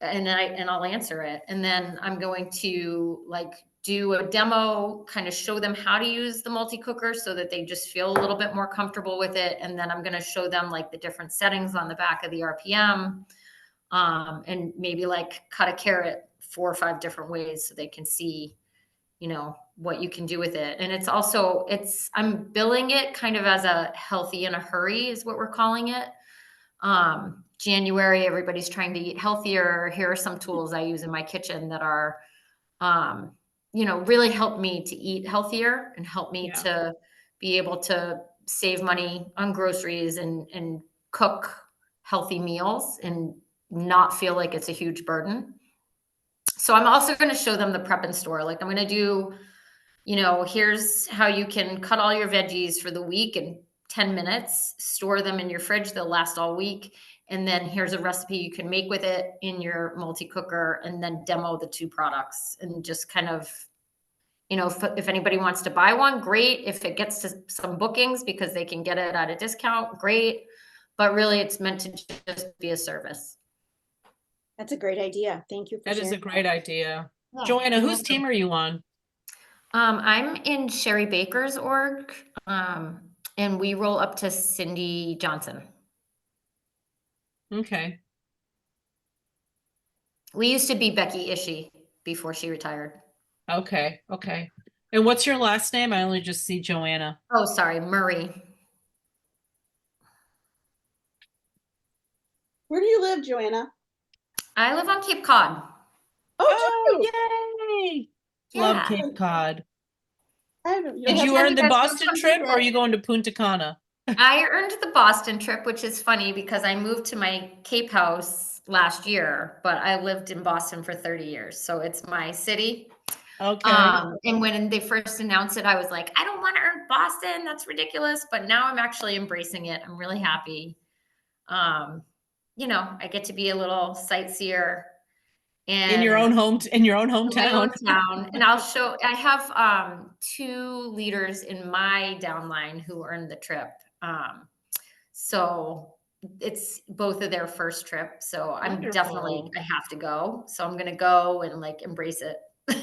and I'll answer it. And then I'm going to like do a demo, kind of show them how to use the multi-cooker so that they just feel a little bit more comfortable with it. And then I'm going to show them like the different settings on the back of the RPM. And maybe like cut a carrot 4 or 5 different ways so they can see, you know, what you can do with it. And it's also, I'm billing it kind of as a healthy in a hurry is what we're calling it. January, everybody's trying to eat healthier. Here are some tools I use in my kitchen that are, you know, really help me to eat healthier and help me Yeah. to be able to save money on groceries and cook healthy meals and not feel like it's a huge burden. So I'm also going to show them the prep and store. Like I'm going to do, you know, here's how you can cut all your veggies for the week in 10 minutes, store them in your fridge. They'll last all week. And then here's a recipe you can make with it in your multi-cooker and then demo the 2 products and just kind of, you know, if anybody wants to buy one, great. If it gets to some bookings because they can get it at a discount, great. But really it's meant to just be a service. That's a great idea. Thank you for That is a sharing. great idea. Yeah, Joanna, you're whose welcome. team are you on? I'm in Sherry Baker's org, and we roll up to Cindy Johnson. Okay. We used to be Becky Ishii before she retired. Okay. Okay. And what's your last name? I only just see Joanna. Oh, sorry, Murray. Where do you live, Joanna? I live on Cape Cod. Oh, do you? Yay! Love Yeah. Cape Cod. I haven't, Did have- you Anytime earn you the guys want Boston to come trip or are visit. you going to Punta Cana? I earned the Boston trip, which is funny because I moved to my Cape house last year, but I lived in Boston for 30 years. So it's my city. Okay. And when they first announced it, I was like, I don't want to earn Boston. That's ridiculous. But now I'm actually embracing it. I'm really happy. You know, I get to be a little sightseer and in your own hometown. in my hometown. And I have 2 leaders in my downline who earned the trip. So it's both of their first trip. So I'm definitely, Wonderful. I have to go. So I'm gonna go and like embrace it.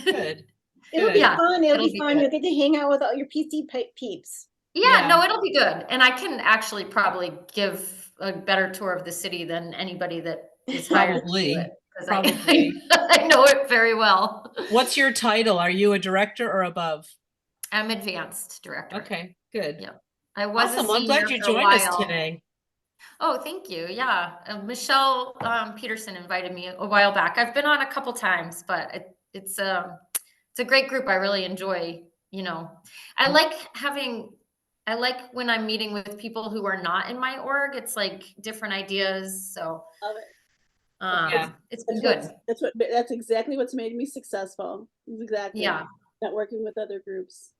Good. It'll be Yeah, fun. It'll it'll be be fun. good. You'll get to hang out with all your PC peeps. Yeah, Yeah. no, it'll be good. And I can actually probably give a better tour of the city than anybody that is hired to do Probably. it. 'Cause Probably. I know it very well. What's your title? Are you a director or above? I'm advanced director. Okay, good. Yeah. I was Awesome. a Well, I'm senior glad you for a joined us while. today. Oh, thank you. Yeah. Michelle Peterson invited me a while back. I've been on a couple times, but it's a great group. I really enjoy, you know, I like when I'm meeting with people who are not in my org. It's like different ideas. So Love it. Yeah. it's been That's good. that's exactly what's made me successful. It's exactly. Yeah. Networking with other groups.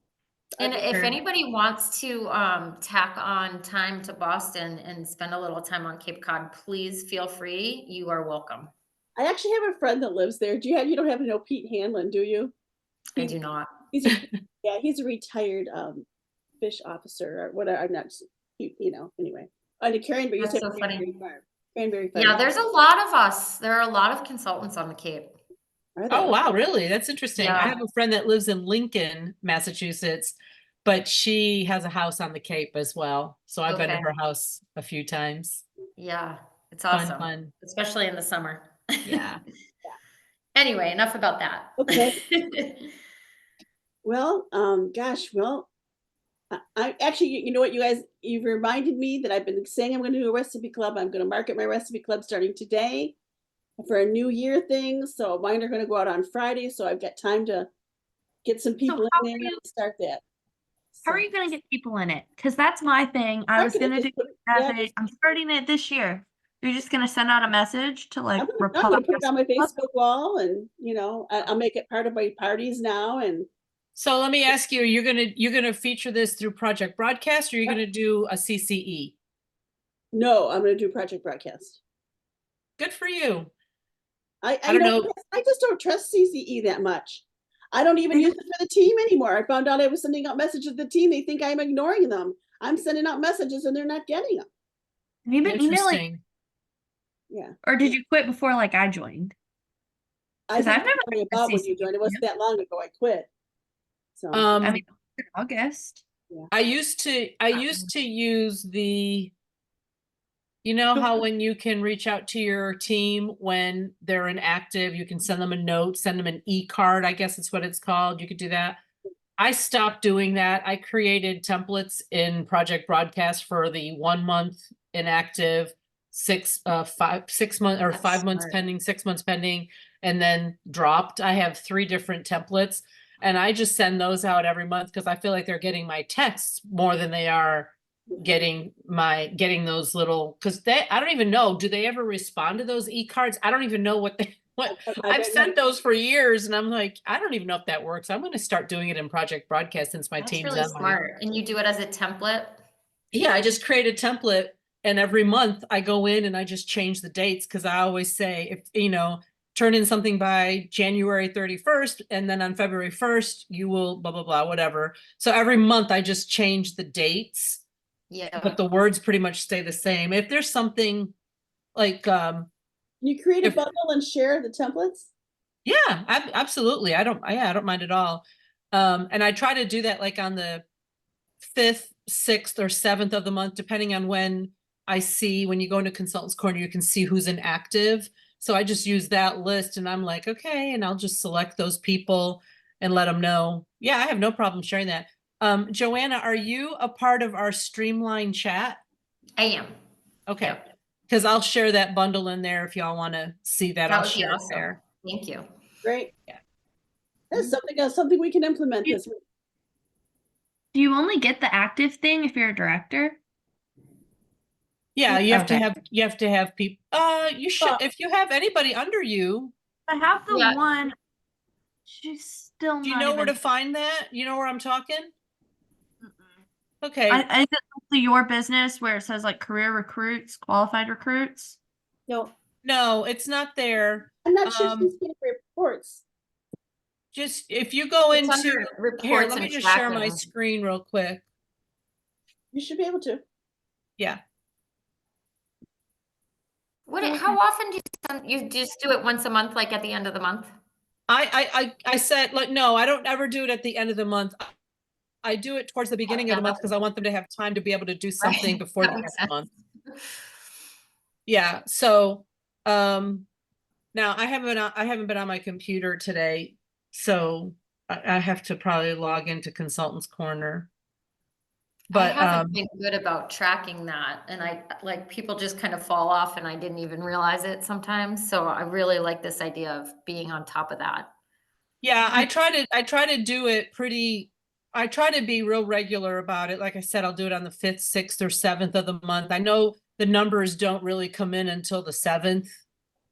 And if Sure. anybody wants to tack on time to Boston and spend a little time on Cape Cod, please feel free. You are welcome. I actually have a friend that lives there. You don't have to know Pete Hanlon, do you? I do not. He's a retired fish officer or whatever. I'm not, you know, anyway. On the Cranberry, That's so funny. Farm. Cranberry Farm. Yeah, there's a lot of us. There are a lot of consultants on the Cape. Are there? Oh, wow, really? That's interesting. I Yeah. have a friend that lives in Lincoln, Massachusetts, but she has a house on the Cape as well. So I've been to Okay. her house a few times. Yeah, it's Fun, awesome, fun. especially in the summer. Yeah. Anyway, enough about that. Okay. Well, gosh, well, I actually, you know what, you guys, you've reminded me that I've been saying I'm going to do a recipe club. I'm going to market my recipe club starting today for a new year thing. So mine are going to go out on Friday. So I've got time to get some people how in are there you- and start that. How are So- you gonna get people in it? Because that's my thing. I was Marketing, gonna do just put- yeah, graphic. I'm starting it this year. You're just gonna send out a message to like I'm gonna put it on my Republicans. Facebook wall, and I'll make it part of my parties now. And So let me ask you, you're gonna feature this through Project Broadcast, or you're gonna do a CCE? no, I'm gonna do Project Broadcast. Good for you. I don't know. I just don't trust CCE that much. I don't even use it for the team anymore. I found out I was sending out messages to the team. They think I'm ignoring them. I'm sending out messages and they're not getting them. Have you been emailing, Interesting. Yeah. or did you quit before like I joined? I 'Cause I've think never worry heard of about when you CCE. joined. It wasn't that long ago. I quit. So I mean, August. I used to use the, you know how when you can reach out to your team when they're inactive, you can send them a note, send them an e-card, I guess it's what it's called. You could do that. I stopped doing that. I created templates in Project Broadcast for the 1 month inactive, 6 months or That's 5 months smart. pending, 6 months pending, and then dropped. I have 3 different templates, and I just send those out every month because I feel like they're getting my texts more than they are getting those little, because I don't even know, do they ever respond to those e-cards? I don't even know what I've sent those for years, and I'm like, I don't even know if that works. I'm gonna start doing it in Project Broadcast since my That's team's really on mine. smart. And you do it as a template? Yeah, I just create a template, and every month I go in and I just change the dates, because I always say, if turn in something by January 31st, and then on February 1st, you will blah, blah, blah, whatever. So every month I just change the dates, Yeah. but the words pretty much stay the same. If there's something like, you create a if- bundle and share the templates. yeah, absolutely. I don't mind at all. And I try to do that like on the 5th, 6th, or 7th of the month, depending on when you go into Consultants Corner, you can see who's inactive. So I just use that list, and I'm like, okay, and I'll just select those people and let them know. Yeah, I have no problem sharing that. Joanna, are you a part of our Streamline chat? I am. Okay, Yep. because I'll share that bundle in there if y'all want to see that. That I'll would be share it awesome. there. Thank you. Great. Yeah. That's something we can implement You- this week. Do you only get the active thing if you're a director? Yeah, you have to Okay. have people. You should, if you have anybody under you. I have the Yeah. one. She's still Do you not know where even. to find that? You know where I'm talking? Mm-mm. Okay. Is it to your business where it says like career recruits, qualified recruits? No, No, it's not there. I'm not sure Um, she's getting reports. Just if you go It's into under reports here, let me and just share my tracking. screen real quick. You should be able to. Yeah. How often do you just do it once a month, like at the end of the month? I said, like, no, I don't ever do it at the end of the month. I do it towards the beginning of the month because I want them to have time to be able to do something Right. before That the makes next month. sense. Yeah. So, now I haven't been on my computer today, so I have to probably log into Consultants Corner. I But haven't been good about tracking that, and people just kind of fall off and I didn't even realize it sometimes. So I really like this idea of being on top of that. yeah, I try to do it I try to be real regular about it. Like I said, I'll do it on the 5th, 6th, or 7th of the month. I know the numbers don't really come in until the 7th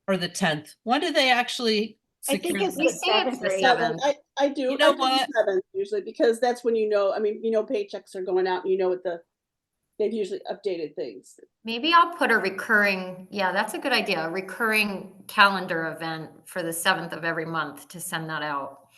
or the 10th. When do they actually I think secure it's the- We the say it's 7th the or 8th. seventh. I do. You know I do the what? 7th usually, because that's when paychecks are going out, and they've usually updated things. Maybe I'll put a recurring, yeah, that's a good idea, a recurring calendar event for the 7th of every month to send that out.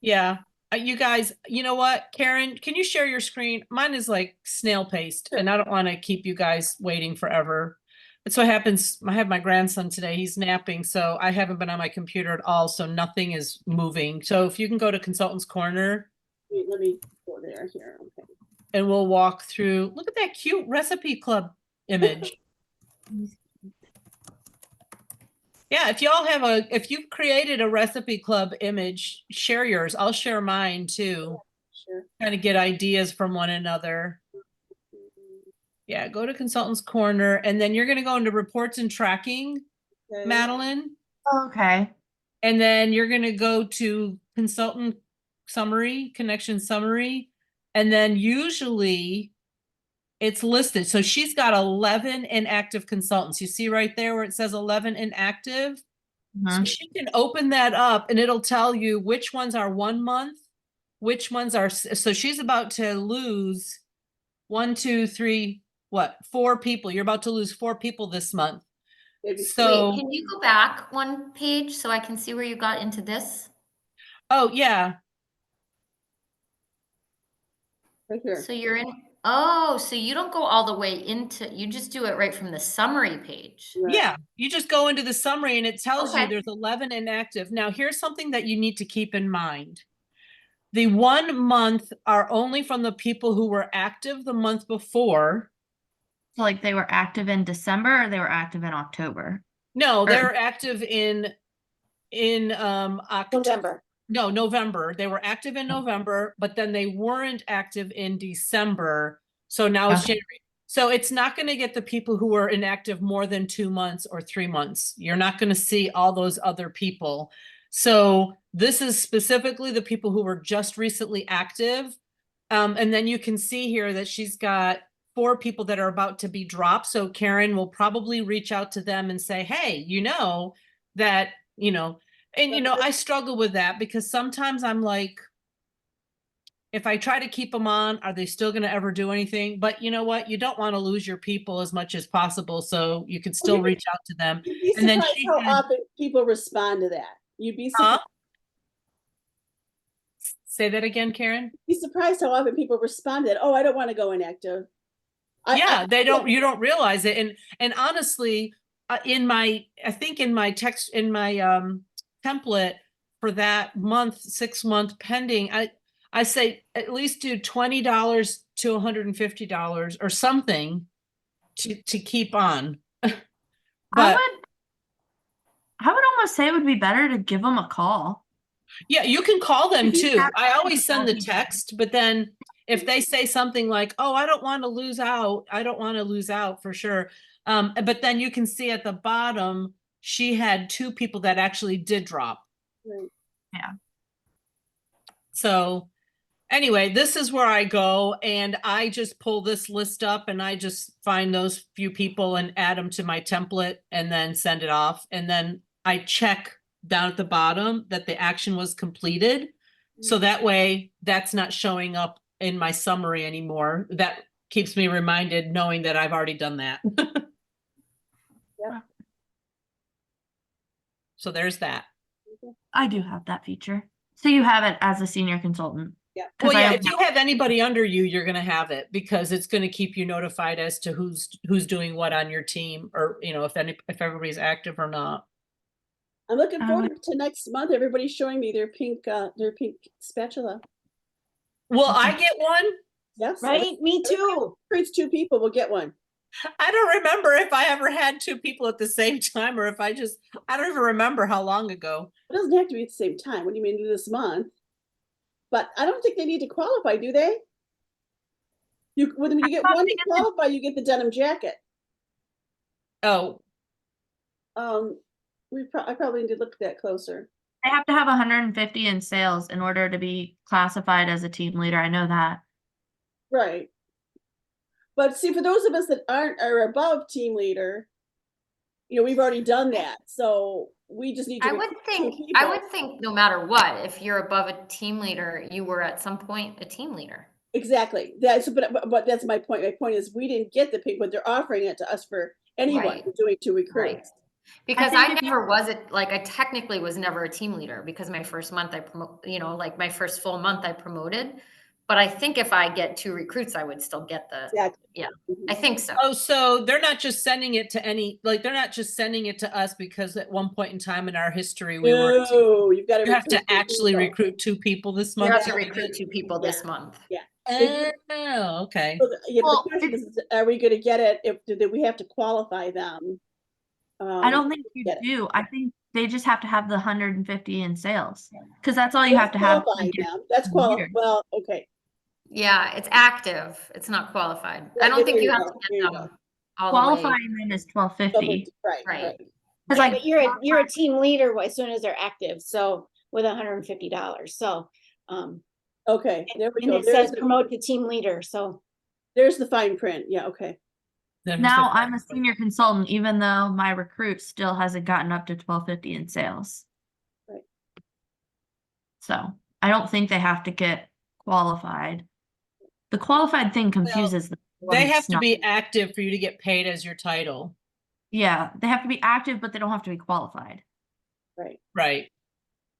Yeah. You guys, you know what? Karen, can you share your screen? Mine is like snail paste, Sure. and I don't want to keep you guys waiting forever. That's what happens. I have my grandson today. He's napping, so I haven't been on my computer at all, so nothing is moving. So if you can go to Consultants Corner, Let me go there here. Okay. and we'll walk through. Look at that cute recipe club image. Yeah, if you've created a recipe club image, share yours. I'll share mine too. Sure. Kind of get ideas from one another. Yeah, go to Consultants Corner, and then you're going to go into Reports and Tracking, Okay. Madeline. Okay. And then you're going to go to summary, connection summary. And then usually it's listed. So she's got 11 inactive consultants. You see right there where it says 11 inactive? So Mhm. she can open that up and it'll tell you which ones are 1 month, which ones are, so she's about to lose 1, 2, 3, 4 people. You're about to lose 4 people this month. Maybe So, Wait, can you go back one page so I can see where you got into this? oh yeah, right here. So you're in, oh, so you don't go all the way into, you just do it right from the summary page. Right. yeah, you just go into the summary and it tells you Okay. there's 11 inactive. Now, here's something that you need to keep in mind. The 1 month are only from the people who were active the month before. So like they were active in December or they were active in October? No, Or- they're active in November. No, November. They were active in Oh. November, but then they weren't active in December. So now it's Okay. January. So it's not going to get the people who were inactive more than 2 months or 3 months. You're not going to see all those other people. So this is specifically the people who were just recently active. And then you can see here that she's got 4 people that are about to be dropped. So Karen will probably reach out to them and say, hey, that, and I struggle with that because sometimes I'm like, if I try to keep them on, are they still going to ever do anything? But you know what? You don't want to lose your people as much as possible. So you can still reach out to them. You'd be And then surprised she how had- often people respond to that. You'd be Huh? surprised, Say that again, Karen. how often people respond to that. Oh, I don't want to go inactive. Yeah, you don't realize it. And honestly, I think in my text, in my template for that month, 6-month pending, I say at least do $20 to $150 or something to keep on. I But would almost say it would be better to give them a call. yeah, you can call them If you too. have I always to send call the people. text, but then if they say something like, oh, I don't want to lose out for sure. But then you can see at the bottom, she had 2 people that actually did drop. Right. Yeah. So anyway, this is where I go and I just pull this list up and I just find those few people and add them to my template and then send it off. And then I check down at the bottom that the action was completed. So that way that's not showing up in my summary anymore. That keeps me reminded knowing that I've already done that. Yeah. So there's that. I do have that feature. So you have it as a senior consultant. Yeah. 'Cause Well, I yeah, have if you have anybody under you, you're gonna have it because it's gonna keep you notified as to who's doing what on your team or, if everybody's active or not. I'm looking Um, forward to next month. Everybody's showing me their pink spatula. Will I get one? Yes. Right? Me too. Recruits 2 people, we'll get one. I don't remember if I ever had 2 people at the same time or if I don't even remember how long ago. It doesn't have to be at the same time. What do you mean this month? But I don't think they need to qualify, do they? When you get thought one they to get the- qualify, you get the denim jacket. Oh, I probably need to look at that closer. They have to have 150 in sales in order to be classified as a team leader. I know that. Right. But see, for those of us that are above team leader, we've already done that. So we just need to. I would recruit 2 think, people. no matter what, if you're above a team leader, you were at some point a team leader. Exactly. But that's my point. My point is we didn't get the pink, but they're offering it to us for anyone Right. who's doing 2 recruits. Because think I if you- never was it, like I technically was never a team leader because my first month I like my first full month I promoted. But I think if I get 2 recruits, I would still get the, Exactly. Yeah. Mhm. I think so. oh, so they're not just sending it to they're not just sending it to us because at one point in time in our history we were. No, you've got to. You have to recruit 2 actually people. recruit 2 people this You month. have to recruit 2 people this month. Oh, okay. So the Well, question is, are we going to get it? Do we have to qualify them? I don't think you get it. do. I think they just have to have the 150 in sales because that's all you have to have. to Qualify get them. That's team qualified. leader. Well, okay. Yeah, it's active. It's not qualified. Yeah, I don't there think you you have go, to there you get go. them all the way. Qualifying them is 1250. Right. Right. Right. Because But you're a team leader as soon as they're active. So with $150. So Okay, there we And go. it says promote to team leader, so. There's the fine print. Yeah, okay. There's Now the- I'm a senior consultant, even though my recruit still hasn't gotten up to 1250 in sales. Right. So I don't think they have to get qualified. The qualified thing confuses them. They have It's to not- be active for you to get paid as your title. Yeah, they have to be active, but they don't have to be qualified, Right. Right.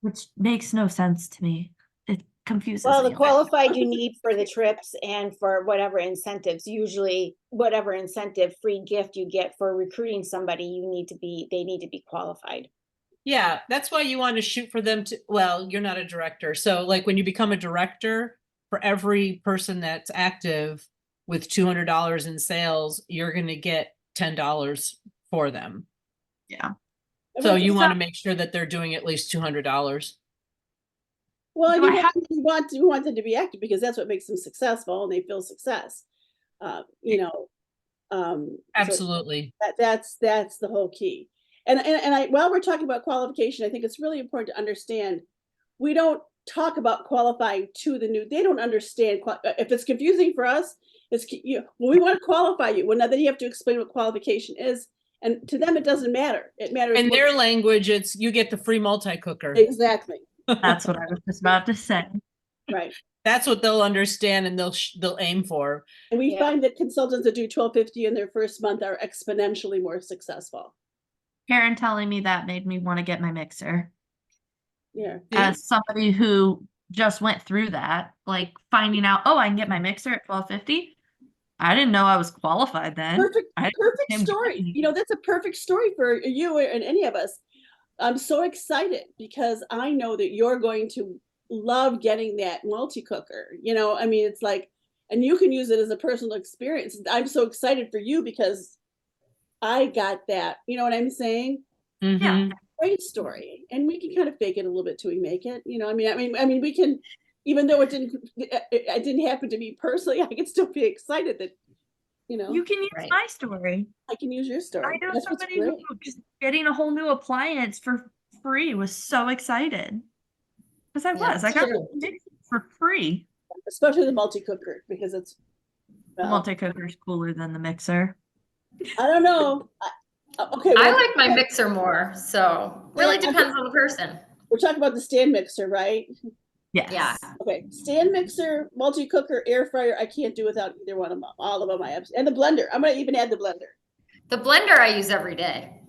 which makes no sense to me. It confuses Well, the me. qualified you need for the trips and for whatever incentives, usually whatever incentive, free gift you get for recruiting somebody, they need to be qualified. Yeah, that's why you want to shoot for them to, well, you're not a director. So like when you become a director, for every person that's active with $200 in sales, you're going to get $10 for them. Yeah. So you So- want to make sure that they're doing at least $200. Well, Do and I have- you want them to be active because that's what makes them successful and they feel success. You know, so Absolutely. that's the whole key. And while we're talking about qualification, I think it's really important to understand, we don't talk about qualifying to the new, they don't understand, if it's confusing for us, well, we want to qualify you. Well, now then you have to explain what qualification is. And to them, it doesn't matter. It matters. In what- their language, it's you get the free multi-cooker. Exactly, That's what I was just about to say. right. That's what they'll understand and they'll aim for. And we Yeah. find that consultants that do 1250 in their first month are exponentially more successful. Karen telling me that made me want to get my mixer. Yeah. As somebody who just went through that, like finding out, oh, I can get my mixer at 1250. I didn't know I was qualified then. Perfect, I perfect am story. getting- You know, that's a perfect story for you and any of us. I'm so excited because I know that you're going to love getting that multi-cooker. You know, I mean, it's like, and you can use it as a personal experience. I'm so excited for you because I got that. You know what I'm saying? Mhm. Great story. And we can kind of fake it a little bit till we make it. You know, I mean, we can, even though it didn't happen to me personally, I can still be excited that, you know, You can use Right. my story. I can use your story. I know That's what's somebody who great. just getting a whole new appliance for free was so excited. Because I Yeah, was. I got true. the mixer for free. Especially the multi-cooker because it's, The well, multi-cooker is cooler than the mixer. I don't know. Okay, I well, like my mixer more, so really Yeah, depends on the person. we're talking about the stand mixer, right? Yes. Yeah. Okay, stand mixer, multi-cooker, air fryer. I can't do without either one of them. All of them I have, and the blender. I'm gonna even add the blender. The blender I use every day.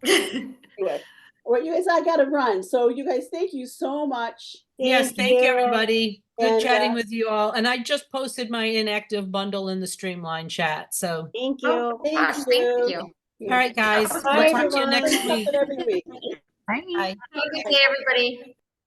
Anyway, well, you guys, I gotta run. So you guys, thank you so much. Yes, thank you, you. everybody. Good And, chatting with you all. And I just posted my inactive bundle in the Streamline chat. So, Thank you. Oh, gosh, thank you. all right, guys. We'll Bye, talk to you everyone. next week. Every week. Bye. Bye. Have a good day, everybody.